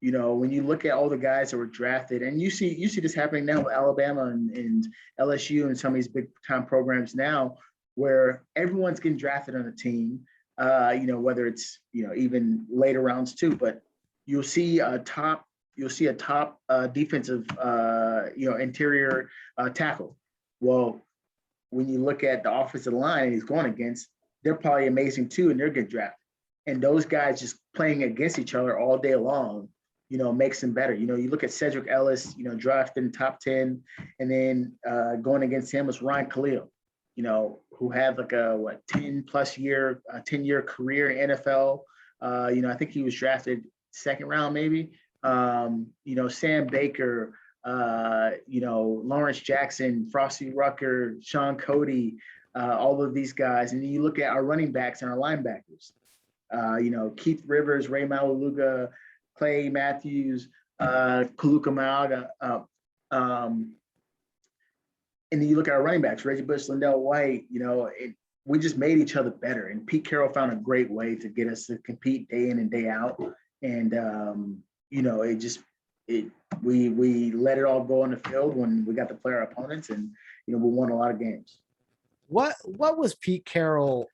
When you look at all the guys that were drafted, and you see this happening now with Alabama and LSU and some of these big time programs now, where everyone's getting drafted on a team, whether it's, even later rounds too, but you'll see a top defensive, interior tackle. Well, when you look at the offensive line he's going against, they're probably amazing too, and they're getting drafted. And those guys just playing against each other all day long, makes them better. You look at Cedric Ellis, drafted in top 10, and then going against him was Ryan Khalil, who had like a 10-year career in NFL. I think he was drafted second round, maybe. Sam Baker, Lawrence Jackson, Frosty Rucker, Sean Cody, all of these guys. And then you look at our running backs and our linebackers, Keith Rivers, Ray Malaluga, Clay Matthews, Kaluka Malaga. And then you look at our running backs, Reggie Bush, Lindell White, we just made each other better. And Pete Carroll found a great way to get us to compete day in and day out. And, we let it all go on the field when we got to play our opponents, and, we won a lot of games. What was Pete Carroll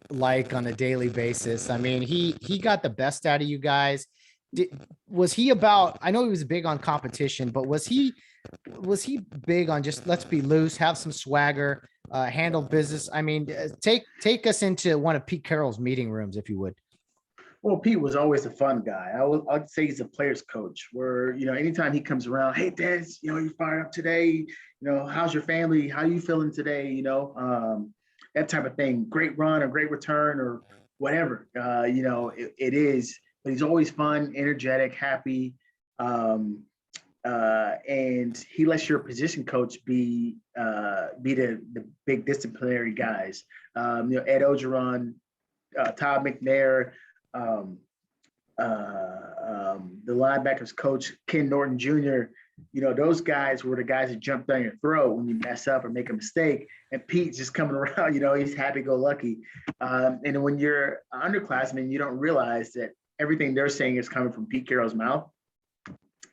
like on a daily basis? I mean, he got the best out of you guys. Was he about, I know he was big on competition, but was he big on just, let's be loose, have some swagger, handle business? I mean, take us into one of Pete Carroll's meeting rooms, if you would. Well, Pete was always a fun guy. I'd say he's a player's coach where, anytime he comes around, hey, Des, you fired up today. How's your family? How you feeling today? That type of thing. Great run or great return or whatever, it is. But he's always fun, energetic, happy. And he lets your position coach be the big disciplinary guys. Ed Ogeron, Todd McNair, the linebackers coach, Ken Norton Jr., those guys were the guys that jumped down your throat when you mess up or make a mistake. And Pete's just coming around, he's happy-go-lucky. And when you're an underclassman, you don't realize that everything they're saying is coming from Pete Carroll's mouth.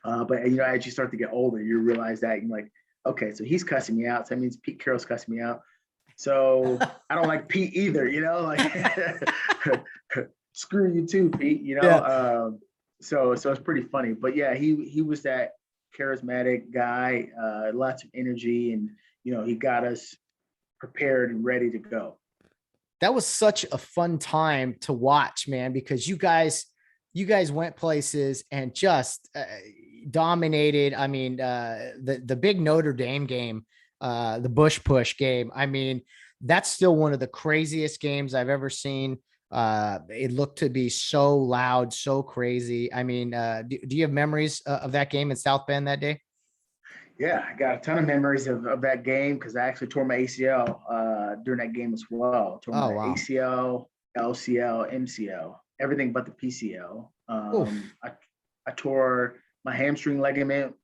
But as you start to get older, you realize that you're like, okay, so he's cussing me out. So that means Pete Carroll's cussing me out. So I don't like Pete either, screw you too, Pete, Yeah. So it's pretty funny. But yeah, he was that charismatic guy, lots of energy, and he got us prepared and ready to go. That was such a fun time to watch, man, because you guys went places and just dominated. I mean, the big Notre Dame game, the Bush Push game. I mean, that's still one of the craziest games I've ever seen. It looked to be so loud, so crazy. I mean, do you have memories of that game in South Bend that day? Yeah, I got a ton of memories of that game because I actually tore my ACL during that game as well. Tore my ACL, LCL, MCL, everything but the PCL. I tore my hamstring ligament,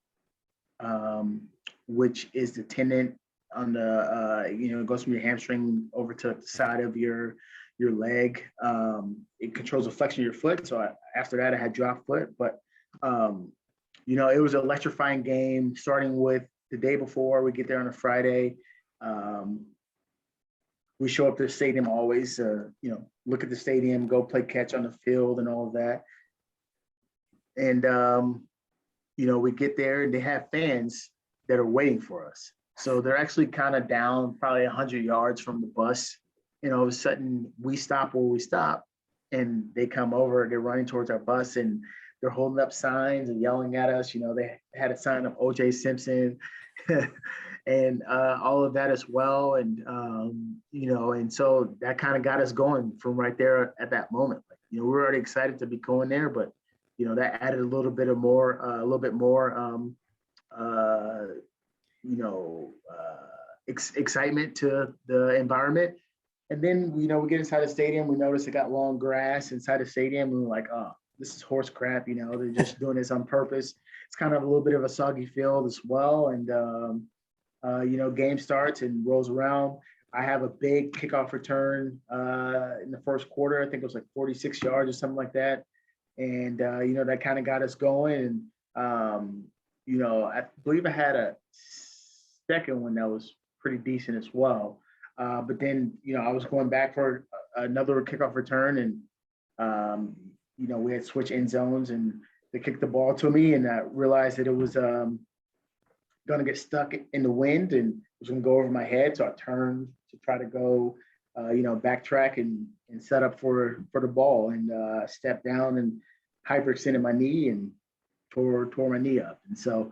which is the tendon on the it goes from your hamstring over to the side of your leg. It controls the flexion of your foot. So after that, I had drop foot, but it was an electrifying game. Starting with the day before, we get there on a Friday. We show up to the stadium always. Look at the stadium, go play catch on the field, and all of that. And we get there, and they have fans that are waiting for us. So they're actually kind of down probably 100 yards from the bus. And all of a sudden we stop where we stop, and they come over, they're running towards our bus, and they're holding up signs and yelling at us. They had a sign of O.J. Simpson and all of that as well. And, and so that kind of got us going from right there at that moment. We were already excited to be going there, but, that added a little bit more excitement to the environment. And then, we get inside the stadium, we notice it got long grass inside the stadium, and we're like, oh, this is horse crap. They're just doing this on purpose. It's kind of a little bit of a soggy field as well. And, game starts and rolls around. I have a big kickoff return in the first quarter. I think it was like 46 yards or something like that. And, that kind of got us going. And, I believe I had a second one that was pretty decent as well. But then, I was going back for another kickoff return, and, we had switched end zones, and they kicked the ball to me, and I realized that it was going to get stuck in the wind and it was going to go over my head. So I turned to try to go, backtrack and set up for the ball, and stepped down and hyperextended my knee and tore my knee up. And so,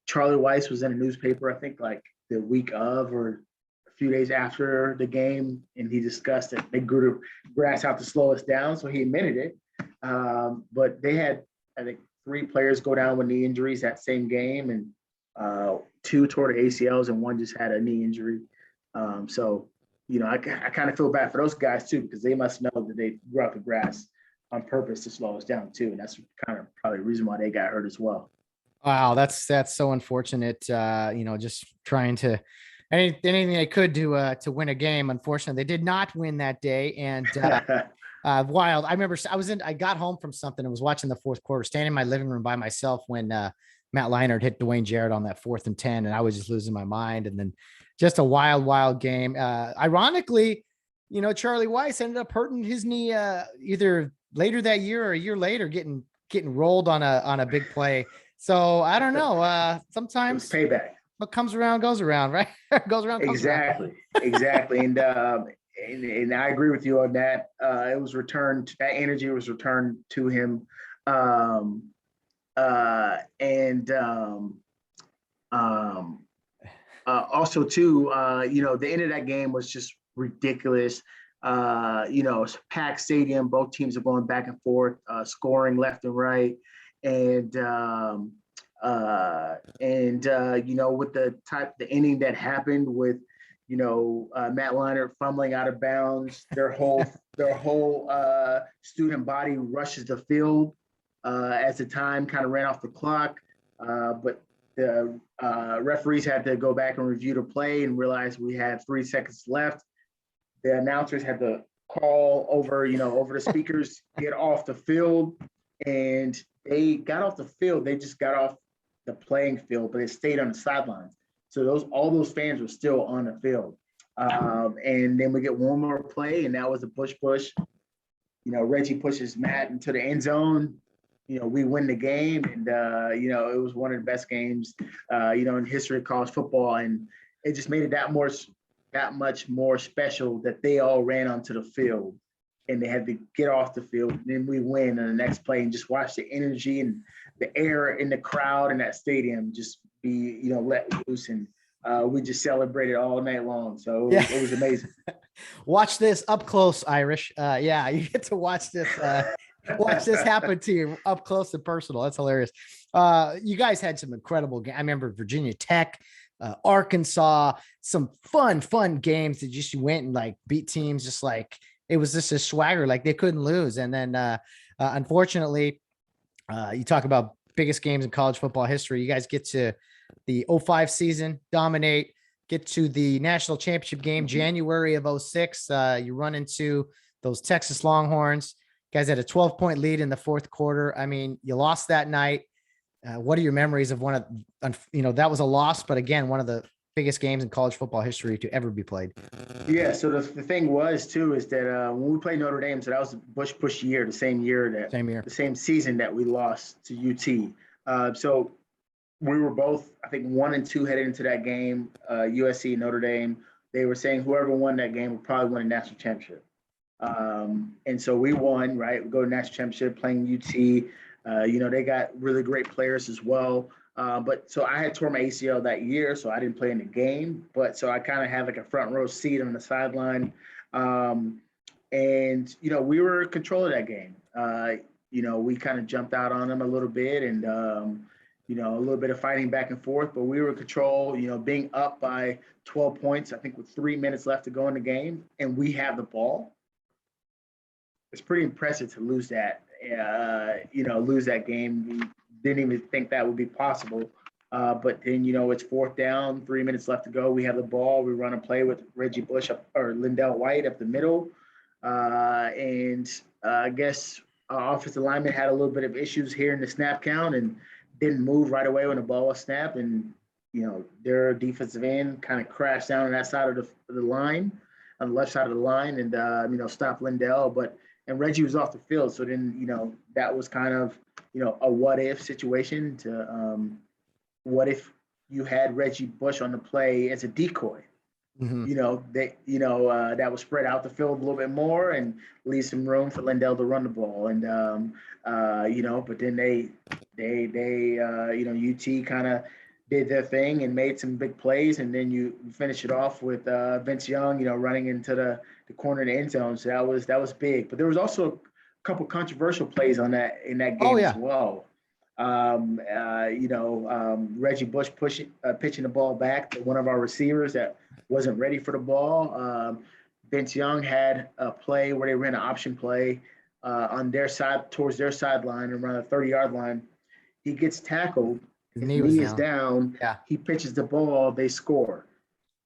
Charlie Weiss was in a newspaper, I think like the week of or a few days after the game, and he discussed that they grew the grass out to slow us down. So he admitted it. But they had, I think, 3 players go down with knee injuries that same game, and 2 tore the ACLs and 1 just had a knee injury. So, I kind of feel bad for those guys too, because they must know that they grew out the grass on purpose to slow us down too. And that's kind of probably the reason why they got hurt as well. Wow, that's so unfortunate. Just trying to anything they could do to win a game. Unfortunately, they did not win that day. And wild. I remember I got home from something and was watching the fourth quarter, standing in my living room by myself when Matt Leinart hit Dwayne Jarrett on that 4th and 10, and I was just losing my mind. And then just a wild game. Ironically, Charlie Weiss ended up hurting his knee either later that year or a year later, getting rolled on a big play. So I don't know. Sometimes payback. What comes around goes around, right? Goes around. Exactly. And and I agree with you on that. It was returned. That energy was returned to him. And also too, the end of that game was just ridiculous. It's a packed stadium. Both teams are going back and forth, scoring left and right, and with the inning that happened with, Matt Leinart fumbling out of bounds, their whole student body rushes the field as the time kind of ran off the clock, but the referees had to go back and review the play and realize we had 3 seconds left. The announcers had to call over the speakers, get off the field, and they got off the field. They just got off the playing field, but they stayed on the sidelines. So all those fans were still on the field. And then we get one more play, and that was a push. Reggie pushes Matt into the end zone. We win the game, and it was one of the best games, in history of college football, and it just made it that much more special that they all ran onto the field, and they had to get off the field. And then we win on the next play, and just watch the energy and the air in the crowd in that stadium just be, let loose, and we just celebrated all night long. So it was amazing. Watch this up close, Irish. You get to watch this. Watch this happen to you up close and personal. That's hilarious. You guys had some incredible games. I remember Virginia Tech, Arkansas, some fun games that just went and like beat teams. Just like it was just a swagger, like they couldn't lose. And then unfortunately, you talk about biggest games in college football history. You guys get to the 05 season, dominate, get to the national championship game, January of 06. You run into those Texas Longhorns. Guys had a 12-point lead in the fourth quarter. I mean, you lost that night. What are your memories of that was a loss, but again, one of the biggest games in college football history to ever be played? Yeah. So the thing was too, is that when we played Notre Dame, so that was the Bush year, the same season that we lost to UT. So we were both, I think, 1-2 headed into that game, USC and Notre Dame. They were saying whoever won that game would probably win a national championship. And so we won, right? We go to national championship playing UT. They got really great players as well. But so I had tore my ACL that year, so I didn't play in the game. But so I kind of had like a front row seat on the sideline. And we were in control of that game. We kind of jumped out on them a little bit, and a little bit of fighting back and forth, but we were in control, being up by 12 points, I think with 3 minutes left to go in the game, and we have the ball. It's pretty impressive to lose that, lose that game. We didn't even think that would be possible. But then, it's fourth down, 3 minutes left to go. We have the ball. We run a play with Reggie Bush or Lindell White up the middle. And I guess our offensive lineman had a little bit of issues here in the snap count and didn't move right away when the ball was snapped. And, their defensive end kind of crashed down on that side of the line, on the left side of the line, and, stopped Lindell. And Reggie was off the field. So then, that was kind of, a what if situation to what if you had Reggie Bush on the play as a decoy? Mm-hmm. That would spread out the field a little bit more and leave some room for Lindell to run the ball. And, but then they UT kind of did their thing and made some big plays. And then you finish it off with Vince Young, running into the corner of the end zone. So that was big. But there was also a couple controversial plays in that game as well. Reggie Bush pitching the ball back to one of our receivers that wasn't ready for the ball. Vince Young had a play where they ran an option play on their side, towards their sideline, around the 30-yard line. He gets tackled. His knee is down. Yeah. He pitches the ball. They score.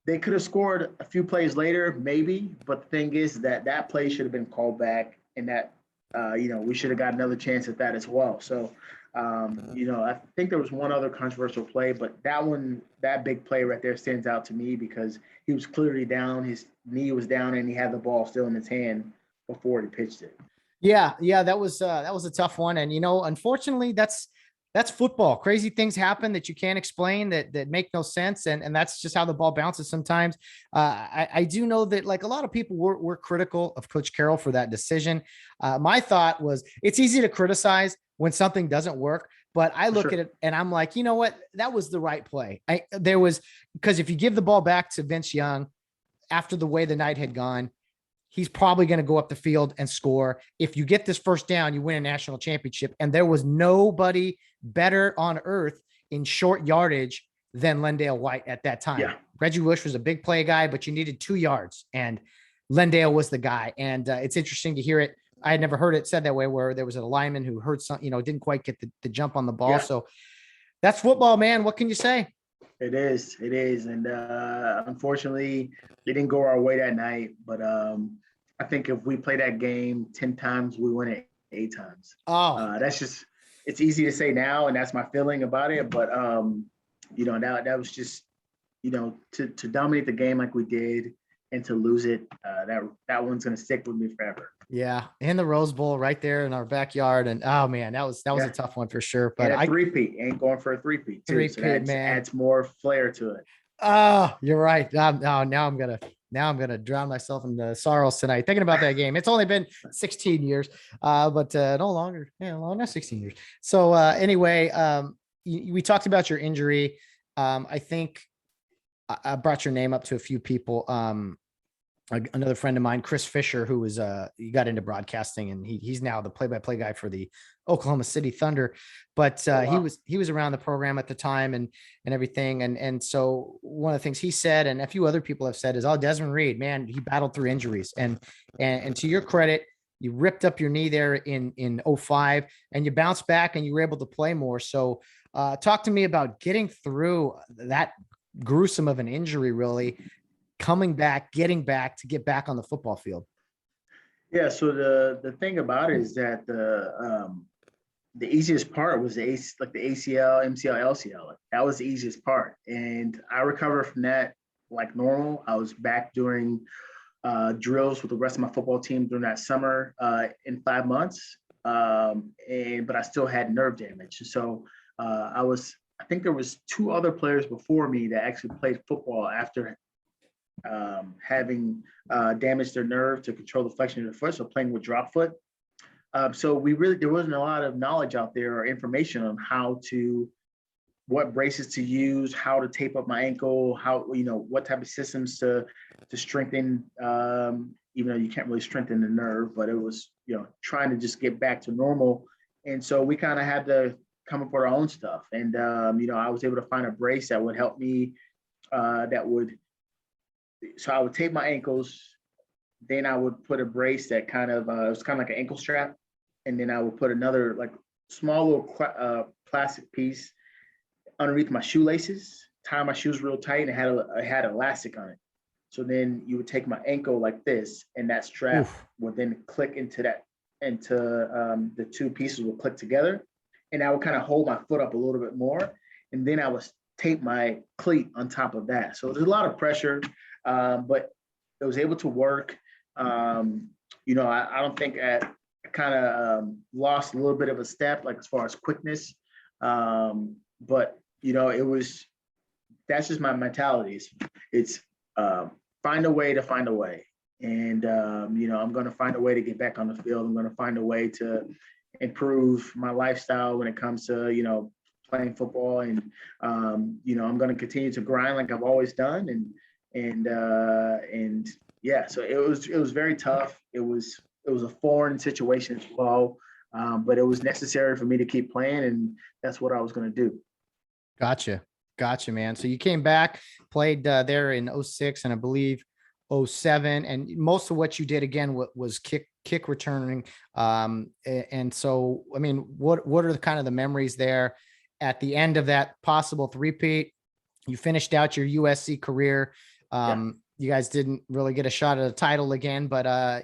They could have scored a few plays later, maybe. But the thing is that play should have been called back, and that we should have got another chance at that as well. So, I think there was one other controversial play, but that big play right there stands out to me because he was clearly down. His knee was down, and he had the ball still in his hand before he pitched it. Yeah, that was a tough one, and unfortunately, that's That's football. Crazy things happen that you can't explain, that make no sense. And that's just how the ball bounces sometimes. I do know that like a lot of people were critical of Coach Carroll for that decision. My thought was it's easy to criticize when something doesn't work, but I look at it and I'm like, you know what? That was the right play. Because if you give the ball back to Vince Young after the way the night had gone, he's probably going to go up the field and score. If you get this first down, you win a national championship. And there was nobody better on earth in short yardage than Lendale White at that time. Yeah. Reggie Bush was a big play guy, but you needed 2 yards and Lendale was the guy. And it's interesting to hear it. I had never heard it said that way, where there was a lineman who heard some, didn't quite get the jump on the ball. Yeah. So that's football, man. What can you say? It is. And unfortunately, it didn't go our way that night. But I think if we play that game 10 times, we win it 8 times. Oh, that's just, it's easy to say now, and that's my feeling about it. But, that was just, to dominate the game like we did and to lose it, that one's going to stick with me forever. Yeah, in the Rose Bowl right there in our backyard. And oh man, that was a tough one for sure. But I three-peat, ain't going for a three-peat too. So that adds more flair to it. Oh, you're right. Now I'm gonna drown myself in the sorrows tonight thinking about that game. It's only been 16 years, but no longer. Yeah, not 16 years. So anyway, we talked about your injury. I think I brought your name up to a few people. Another friend of mine, Chris Fisher, who was he got into broadcasting, and he's now the play-by-play guy for the Oklahoma City Thunder. But wow. he was around the program at the time and everything. And so one of the things he said, and a few other people have said, is, Desmond Reed, man, he battled through injuries. And to your credit, you ripped up your knee there in 2005, and you bounced back and you were able to play more. So talk to me about getting through that gruesome of an injury, really. Coming back, getting back to get back on the football field. Yeah. So the thing about it is that the easiest part was the ACL, MCL, LCL. That was the easiest part, and I recovered from that like normal. I was back doing drills with the rest of my football team during that summer in 5 months, but I still had nerve damage. So I think there was 2 other players before me that actually played football after having damaged their nerve to control the flexion of their foot, so playing with drop foot. So there wasn't a lot of knowledge out there or information on what braces to use, how to tape up my ankle, what type of systems to strengthen. Even though you can't really strengthen the nerve, but it was, trying to just get back to normal. And so we kind of had to come up with our own stuff. And, I was able to find a brace that would help me, so I would tape my ankles, then I would put a brace that it was kind of like an ankle strap. And then I would put another like small little plastic piece underneath my shoelaces, tie my shoes real tight, and it had elastic on it. So then you would take my ankle like this, and that strap would then click into the 2 pieces would click together. And I would kind of hold my foot up a little bit more. And then I would tape my cleat on top of that. So there's a lot of pressure. But it was able to work. I don't think I kind of lost a little bit of a step, like as far as quickness. But that's just my mentality. It's find a way to find a way. And, I'm going to find a way to get back on the field. I'm going to find a way to improve my lifestyle when it comes to, playing football. And, I'm going to continue to grind like I've always done. And yeah, so it was very tough. It was a foreign situation as well, but it was necessary for me to keep playing, and that's what I was going to do. Gotcha, man. So you came back, played there in 2006 and I believe 2007, and most of what you did again was kick returning. And so, I mean, what are the kind of the memories there at the end of that possible three-peat? You finished out your USC career. You guys didn't really get a shot at a title again, but I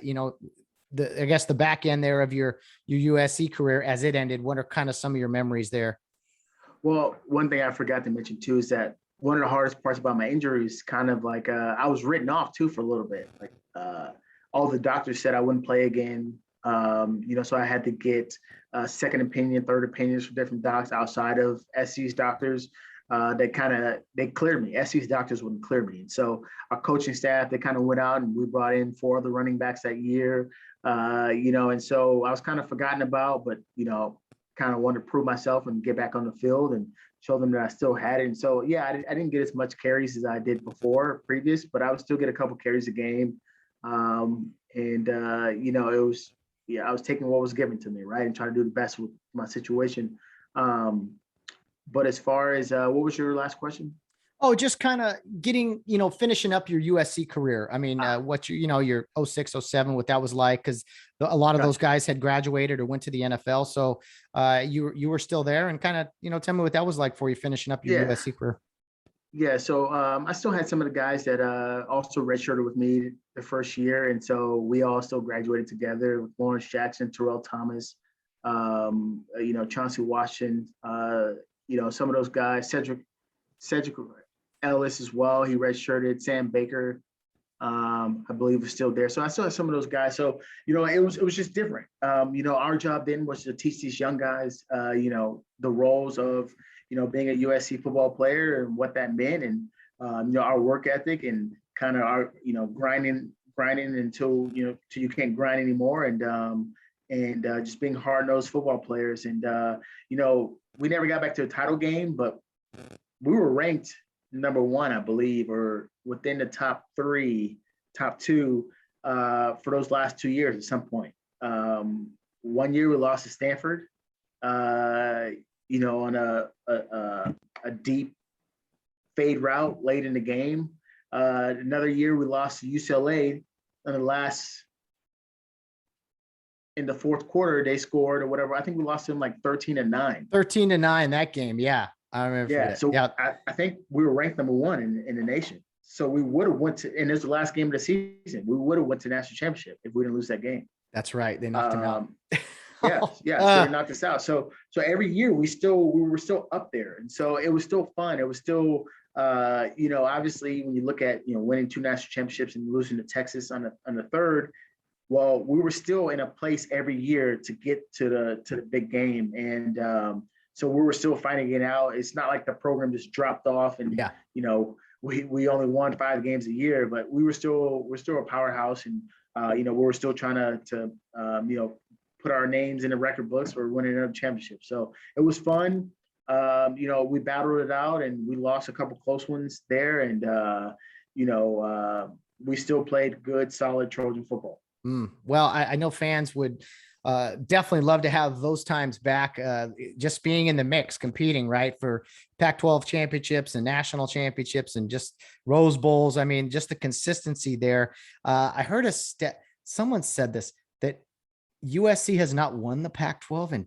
guess the back end there of your USC career as it ended, what are kind of some of your memories there? Well, one thing I forgot to mention too is that one of the hardest parts about my injury is kind of like I was written off too for a little bit. Like all the doctors said I wouldn't play again. So I had to get second opinion, third opinions from different docs outside of SC's doctors. They cleared me. SC's doctors wouldn't clear me. And so our coaching staff, they kind of went out and we brought in 4 other running backs that year, and so I was kind of forgotten about, but, kind of wanted to prove myself and get back on the field and show them that I still had it. And so, yeah, I didn't get as much carries as I did previous, but I would still get a couple carries a game. It was, I was taking what was given to me, right, and trying to do the best with my situation. But as far as what was your last question? Oh, just kind of getting, finishing up your USC career. I mean, what your 06, 07, what that was like, because a lot of those guys had graduated or went to the NFL. So you were still there, and kind of, tell me what that was like for you finishing up your USC career. Yeah. So I still had some of the guys that also redshirted with me the first year. And so we all still graduated together with Lawrence Jackson, Terrell Thomas, Chauncey Washington, some of those guys, Cedric Ellis as well. He redshirted. Sam Baker, I believe, was still there. So I still have some of those guys. So, it was just different. Our job then was to teach these young guys, the roles of, being a USC football player and what that meant, and, our work ethic and kind of our, grinding until, till you can't grind anymore. And just being hard-nosed football players. And, we never got back to a title game, but we were ranked number 1, I believe, or within the top 2 for those last 2 years at some point. 1 year we lost to Stanford, on a deep fade route late in the game. Another year we lost to UCLA in the fourth quarter, they scored or whatever. I think we lost them like 13-9. 13-9 that game. Yeah. I remember. Yeah. So yeah. I think we were ranked number 1 in the nation. So we would have went to, and it's the last game of the season, we would have went to national championship if we didn't lose that game. That's right. They knocked him out. Yeah. So they knocked us out. So every year we were still up there. And so it was still fun. It was still, obviously when you look at, winning 2 national championships and losing to Texas on the third, well, we were still in a place every year to get to the big game. And so we were still fighting it out. It's not like the program just dropped off and, we only won 5 games a year, but we're still a powerhouse. And, we were still trying to put our names in the record books for winning another championship. So it was fun. We battled it out and we lost a couple close ones there. And, we still played good, solid Trojan football. Well, I know fans would definitely love to have those times back, just being in the mix, competing, right, for Pac-12 championships and national championships and just Rose Bowls. I mean, just the consistency there. I heard someone said this, that USC has not won the Pac-12 in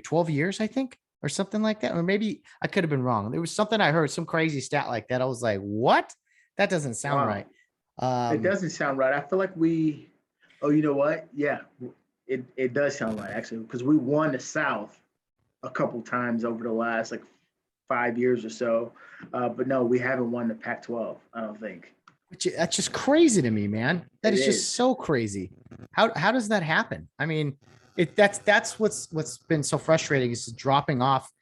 12 years, I think, or something like that. Or maybe I could have been wrong. There was something I heard, some crazy stat like that. I was like, what? That doesn't sound right. It doesn't sound right. I feel like oh, you know what? Yeah, it does sound right, actually, because we won the South a couple times over the last 5 years or so. But no, we haven't won the Pac-12, I don't think. That's just crazy to me, man. That is just so crazy. How does that happen? I mean, that's what's been so frustrating, is dropping off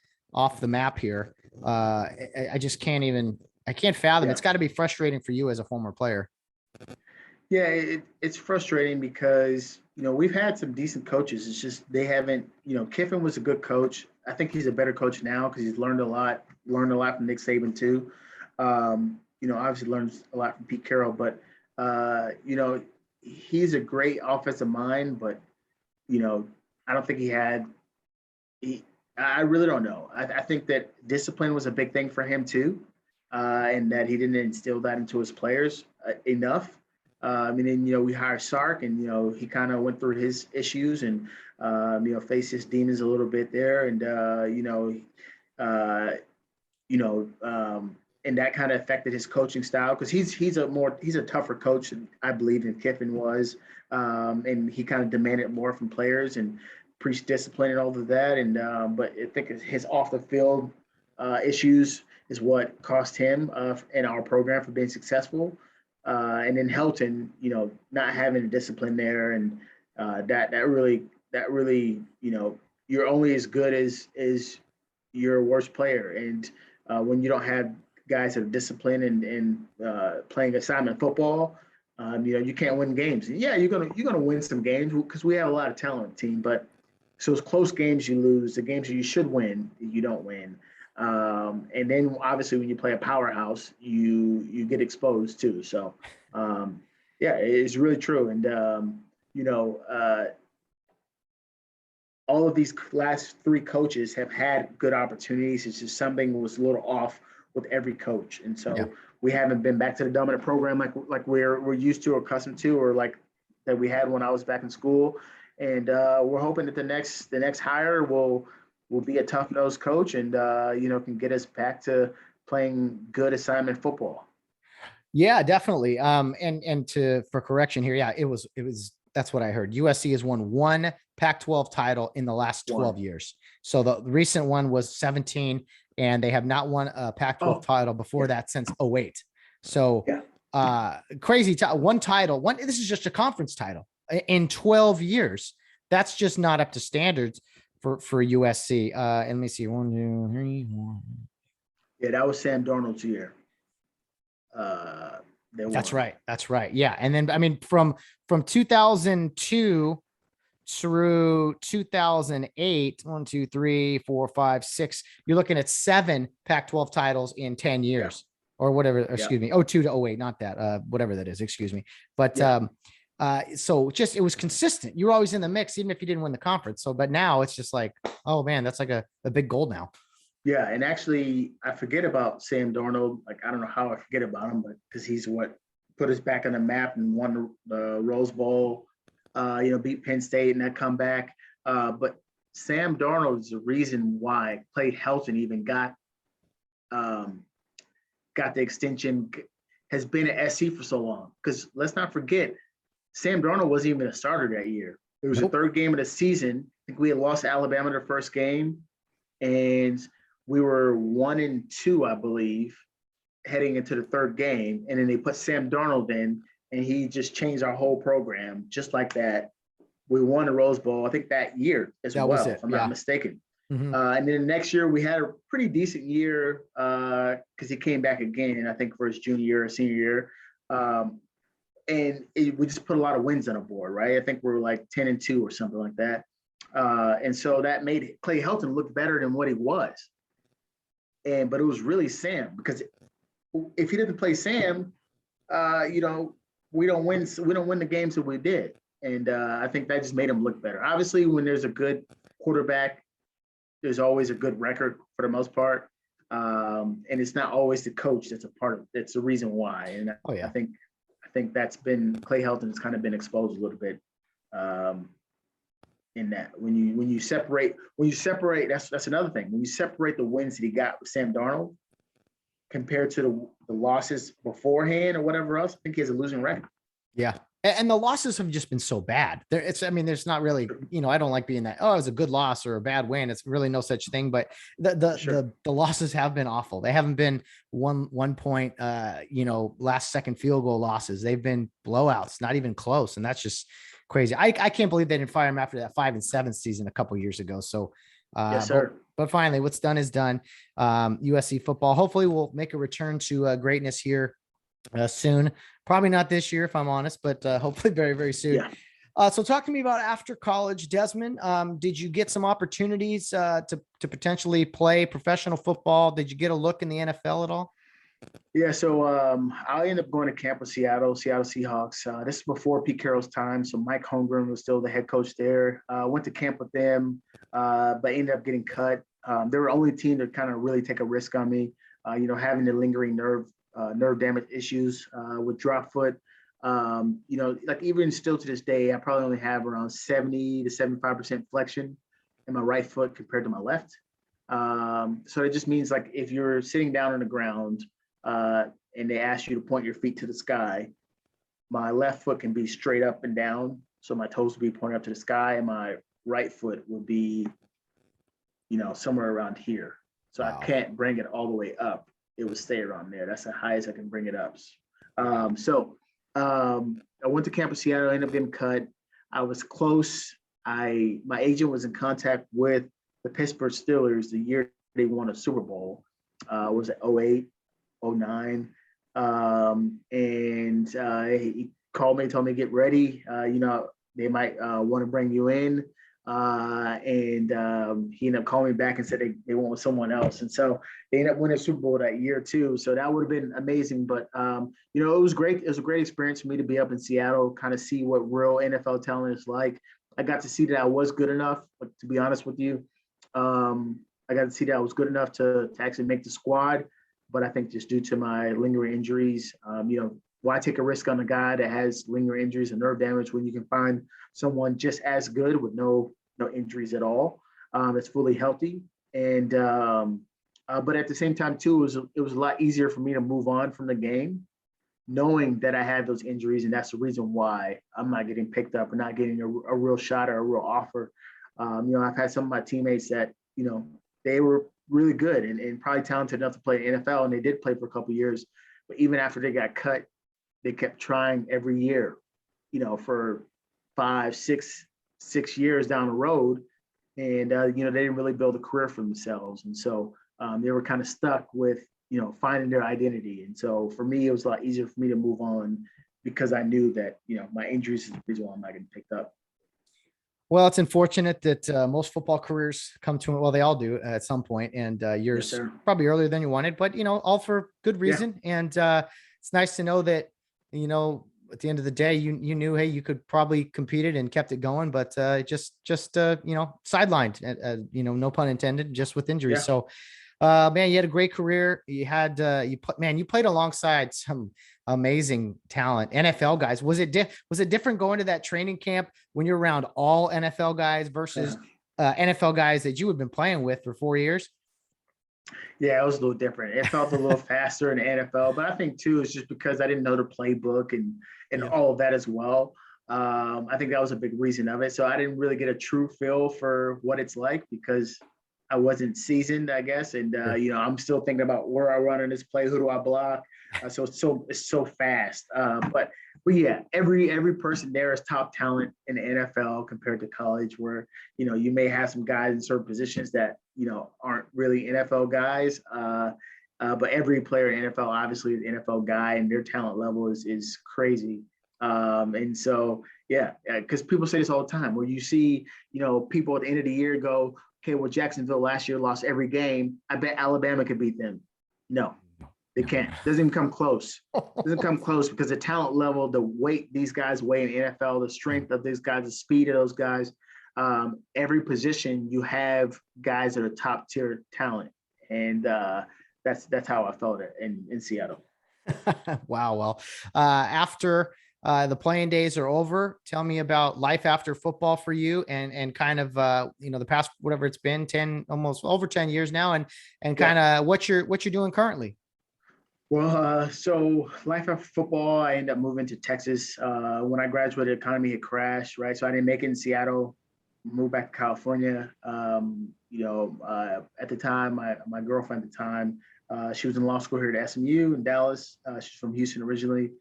the map here. I just can't fathom. Yeah. It's got to be frustrating for you as a former player. Yeah, it's frustrating because, we've had some decent coaches. It's just they haven't, Kiffin was a good coach. I think he's a better coach now because he's learned a lot from Nick Saban too. Obviously learns a lot from Pete Carroll, but, he's a great offensive mind, but, I don't think I really don't know. I think that discipline was a big thing for him too, and that he didn't instill that into his players enough. We hired Sark, and, he kind of went through his issues and, faced his demons a little bit there. And, and that kind of affected his coaching style because he's a tougher coach, I believe, than Kiffin was. And he kind of demanded more from players and preached discipline and all of that. And, but I think his off the field issues is what cost him in our program for being successful. And then Helton, not having the discipline there and, That really, you're only as good as your worst player. And when you don't have guys that are disciplined and playing assignment football, you can't win games. And yeah, you're gonna win some games because we have a lot of talent on the team. But so it's close games you lose. The games that you should win, you don't win. And then obviously when you play a powerhouse, you get exposed too. So yeah, it's really true. And all of these last three coaches have had good opportunities. It's just something was a little off with every coach. And so we haven't been back to the dominant program like we're used to or accustomed to, or like that we had when I was back in school. And we're hoping that the next hire will be a tough-nosed coach and can get us back to playing good assignment football. Yeah, definitely. For correction here, yeah, it was that's what I heard. USC has won one Pac-12 title in the last 12 years. So the recent one was 17, and they have not won a Pac-12 title before that since 08. So crazy. One title. This is just a conference title in 12 years. That's just not up to standards for USC. And let me see. 1, 2, 3, 4. Yeah, that was Sam Darnold's year. That's right. Yeah. And then, I mean, from 2002 through 2008, 1, 2, 3, 4, 5, 6, you're looking at 7 Pac-12 titles in 10 years or whatever, excuse me, 02 to 08, not that, whatever that is, excuse me. But, so just, it was consistent. You're always in the mix, even if you didn't win the conference. So, but now it's just like, oh man, that's like a big goal now. Yeah, and actually, I forget about Sam Darnold. Like, I don't know how I forget about him, but because he's what put us back on the map and won the Rose Bowl, beat Penn State and that comeback. But Sam Darnold is the reason why Clay Helton even got the extension, has been at SC for so long. Because let's not forget, Sam Darnold wasn't even a starter that year. It was the third game of the season. I think we had lost to Alabama their first game, and we were 1-2, I believe, heading into the third game. And then they put Sam Darnold in, and he just changed our whole program just like that. We won the Rose Bowl, I think, that year as well, if I'm not mistaken. Mm-hmm. And then the next year, we had a pretty decent year because he came back again, I think, for his junior year or senior year. We just put a lot of wins on the board, right? I think we were like 10-2 or something like that. And so that made Clay Helton look better than what he was. But it was really Sam, because if he didn't play Sam, we don't win the games that we did. And I think that just made him look better. Obviously, when there's a good quarterback, there's always a good record for the most part. And it's not always the coach that's the reason why. And I think that's been Clay Helton has kind of been exposed a little bit in that. When you separate, that's another thing. When you separate the wins that he got with Sam Darnold compared to the losses beforehand or whatever else, I think he has a losing record. Yeah. And the losses have just been so bad. There's not really, I don't like being that, oh, it was a good loss or a bad win. It's really no such thing. But the losses have been awful. They haven't been one point, last second field goal losses. They've been blowouts, not even close. And that's just crazy. I can't believe they didn't fire him after that 5-7 season a couple of years ago. So, yes, sir. But finally, what's done is done. USC football hopefully will make a return to greatness here soon. Probably not this year, if I'm honest, but hopefully very, very soon. Yeah. So talk to me about after college, Desmond. Did you get some opportunities to potentially play professional football? Did you get a look in the NFL at all? Yeah, so I ended up going to camp with Seattle Seahawks. This is before Pete Carroll's time, so Mike Holmgren was still the head coach there. Went to camp with them, but ended up getting cut. They were the only team to kind of really take a risk on me, having the lingering nerve damage issues with drop foot. Like even still to this day, I probably only have around 70 to 75% flexion in my right foot compared to my left. So it just means like if you're sitting down on the ground and they ask you to point your feet to the sky, my left foot can be straight up and down. So my toes will be pointing up to the sky, and my right foot will be, somewhere around here. So wow. I can't bring it all the way up. It will stay around there. That's the highest I can bring it up. I went to Campus Seattle, ended up getting cut. I was close. My agent was in contact with the Pittsburgh Steelers the year they won a Super Bowl. Was it 08, 09? He called me, told me to get ready. They might want to bring you in. He ended up calling me back and said they went with someone else. And so they ended up winning a Super Bowl that year too. So that would have been amazing. But, it was great. It was a great experience for me to be up in Seattle, kind of see what real NFL talent is like. I got to see that I was good enough, but to be honest with you. I got to see that I was good enough to actually make the squad. But I think just due to my lingering injuries, why take a risk on a guy that has lingering injuries and nerve damage when you can find someone just as good with no injuries at all, that's fully healthy. And but at the same time too, it was a lot easier for me to move on from the game, knowing that I had those injuries, and that's the reason why I'm not getting picked up or not getting a real shot or a real offer. I've had some of my teammates that they were really good and probably talented enough to play in the NFL, and they did play for a couple of years. But even after they got cut, they kept trying every year, for 5, 6 years down the road. And, they didn't really build a career for themselves. And so they were kind of stuck with, finding their identity. And so for me, it was a lot easier for me to move on because I knew that, my injuries is the reason why I'm not getting picked up. Well, it's unfortunate that most football careers come to, well, they all do at some point, and yours probably earlier than you wanted, but, all for good reason. Yeah. And it's nice to know that, at the end of the day, you knew, hey, you could probably competed and kept it going, but just sidelined, no pun intended, just with injuries. Yeah. So, man, you had a great career. You had, you played alongside some amazing talent, NFL guys. Was it different going to that training camp when you're around all NFL guys versus NFL guys that you had been playing with for 4 years? Yeah, it was a little different. It felt a little faster in the NFL, but I think too, it's just because I didn't know the playbook and all of that as well. I think that was a big reason of it. So I didn't really get a true feel for what it's like because I wasn't seasoned, I guess. And, I'm still thinking about where I run in this play, who do I block? So it's so fast. But yeah, every person there is top talent in the NFL compared to college where, you may have some guys in certain positions that, aren't really NFL guys. But every player in NFL, obviously is an NFL guy and their talent level is crazy. And so, yeah, because people say this all the time where you see, people at the end of the year go, okay, well, Jacksonville last year lost every game. I bet Alabama could beat them. No, they can't. Doesn't even come close. Doesn't come close because the talent level, the weight these guys weigh in the NFL, the strength of these guys, the speed of those guys, every position you have guys that are top tier talent. And that's how I felt it in Seattle. Wow. Well, after the playing days are over, tell me about life after football for you and kind of, the past, whatever it's been 10, almost over 10 years now and kind of what you're doing currently. Well, so life after football, I ended up moving to Texas. When I graduated, the economy had crashed, right? So I didn't make it in Seattle, moved back to California. At the time, my girlfriend at the time, she was in law school here at SMU in Dallas. She's from Houston originally.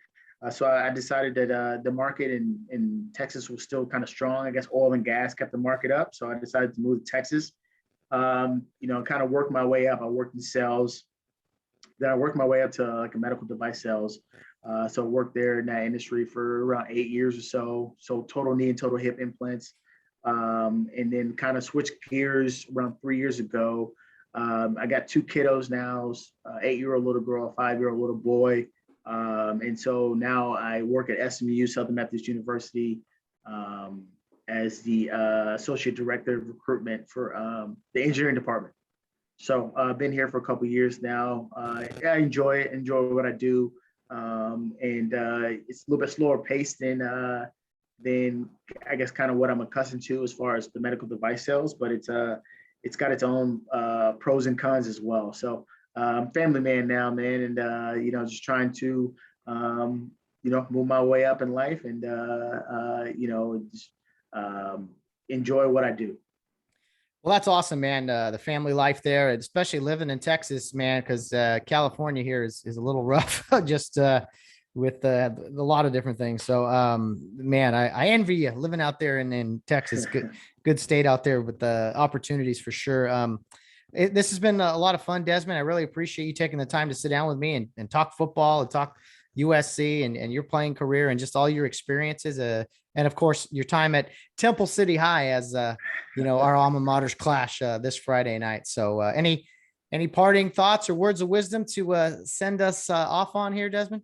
So I decided that the market in Texas was still kind of strong. I guess oil and gas kept the market up. So I decided to move to Texas, kind of work my way up. I worked in sales. Then I worked my way up to like a medical device sales. So I worked there in that industry for around 8 years or so. So total knee and total hip implants. And then kind of switched gears around 3 years ago. I got 2 kiddos now, 8-year-old little girl, 5-year-old little boy. And so now I work at SMU, Southern Methodist University, as the associate director of recruitment for the engineering department. So I've been here for a couple of years now. I enjoy what I do. And it's a little bit slower paced than I guess kind of what I'm accustomed to as far as the medical device sales, but it's got its own pros and cons as well. So I'm family man now, man, and just trying to move my way up in life and just enjoy what I do. Well, that's awesome, man. The family life there, especially living in Texas, man, because California here is a little rough. Just with a lot of different things. So, man, I envy you living out there in Texas. Good state out there with the opportunities for sure. This has been a lot of fun, Desmond. I really appreciate you taking the time to sit down with me and talk football and talk USC and your playing career and just all your experiences. And of course, your time at Temple City High as, our alma mater's clash this Friday night. So any parting thoughts or words of wisdom to send us off on here, Desmond?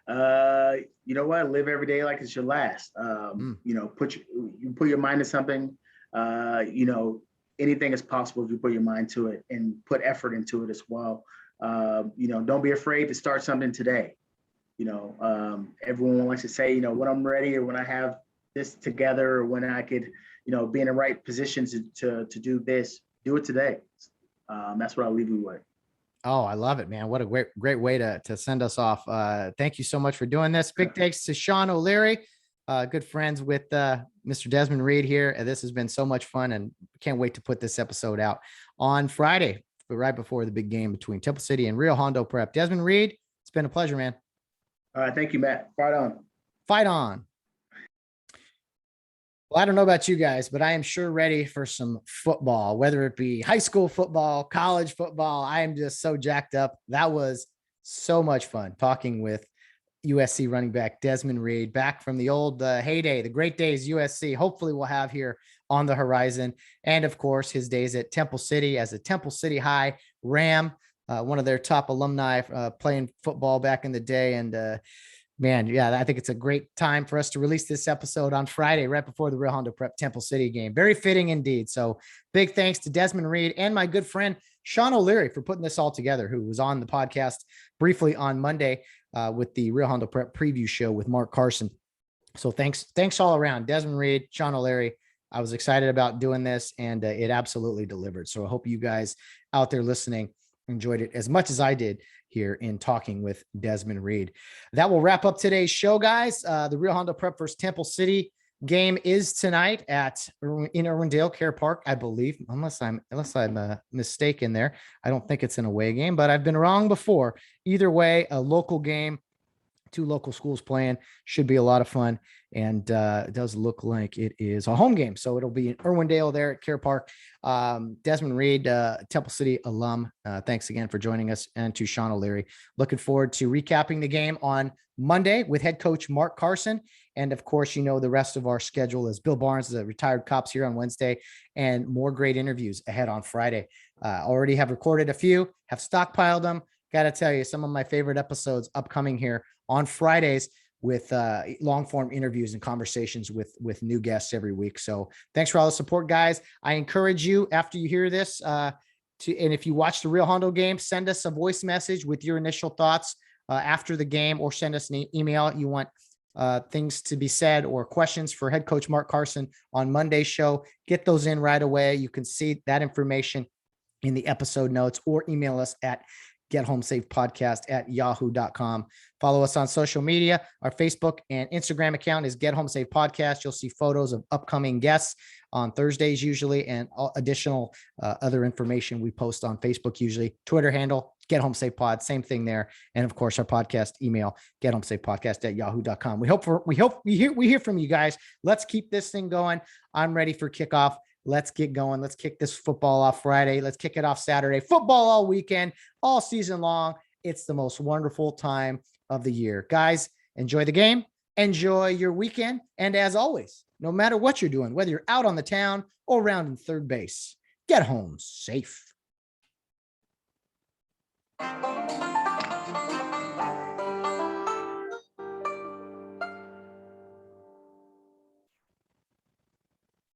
You know what? Live every day like it's your last. Put your mind to something. Anything is possible if you put your mind to it and put effort into it as well. Don't be afraid to start something today. Everyone likes to say, when I'm ready or when I have this together or when I could, be in the right positions to do this, do it today. That's what I'll leave you with. Oh, I love it, man. What a great way to send us off. Thank you so much for doing this. Big thanks to Sean O'Leary, good friends with Mr. Desmond Reed here. This has been so much fun and can't wait to put this episode out on Friday, right before the big game between Temple City and Rio Hondo Prep. Desmond Reed, it's been a pleasure, man. All right. Thank you, Matt. Fight on. Fight on. Well, I don't know about you guys, but I am sure ready for some football, whether it be high school football, college football. I am just so jacked up. That was so much fun talking with USC running back Desmond Reed, back from the old heyday, the great days USC hopefully will have here on the horizon. And of course, his days at Temple City as a Temple City High Ram, one of their top alumni playing football back in the day. And man, yeah, I think it's a great time for us to release this episode on Friday, right before the Rio Hondo Prep Temple City game. Very fitting indeed. So big thanks to Desmond Reed and my good friend, Sean O'Leary, for putting this all together, who was on the podcast briefly on Monday with the Rio Hondo Prep preview show with Mark Carson. So thanks all around. Desmond Reed, Sean O'Leary. I was excited about doing this and it absolutely delivered. So I hope you guys out there listening enjoyed it as much as I did here in talking with Desmond Reed. That will wrap up today's show, guys. The Rio Hondo Prep versus Temple City game is tonight in Irwindale Care Park, I believe, unless I'm mistaken there. I don't think it's an away game, but I've been wrong before. Either way, a local game, two local schools playing, should be a lot of fun. And it does look like it is a home game. So it'll be in Irwindale there at Care Park. Desmond Reed, Temple City alum. Thanks again for joining us, and to Sean O'Leary. Looking forward to recapping the game on Monday with head coach Mark Carson. And of course, the rest of our schedule is Bill Barnes, the retired cops, here on Wednesday, and more great interviews ahead on Friday. Already have recorded a few, have stockpiled them. Got to tell you, some of my favorite episodes upcoming here on Fridays with long form interviews and conversations with new guests every week. So thanks for all the support, guys. I encourage you, after you hear this, and if you watch the Rio Hondo game, send us a voice message with your initial thoughts after the game, or send us an email. You want things to be said or questions for head coach Mark Carson on Monday's show, get those in right away. You can see that information in the episode notes, or email us at gethomesafepodcast@yahoo.com. Follow us on social media. Our Facebook and Instagram account is Get Home Safe Podcast. You'll see photos of upcoming guests on Thursdays usually, and additional other information we post on Facebook usually. Twitter handle, Get Home Safe Pod, same thing there. And of course, our podcast email, gethomesafepodcast@yahoo.com. We hear from you guys. Let's keep this thing going. I'm ready for kickoff. Let's get going. Let's kick this football off Friday. Let's kick it off Saturday. Football all weekend, all season long. It's the most wonderful time of the year. Guys, enjoy the game. Enjoy your weekend. And as always, no matter what you're doing, whether you're out on the town or around in third base, get home safe.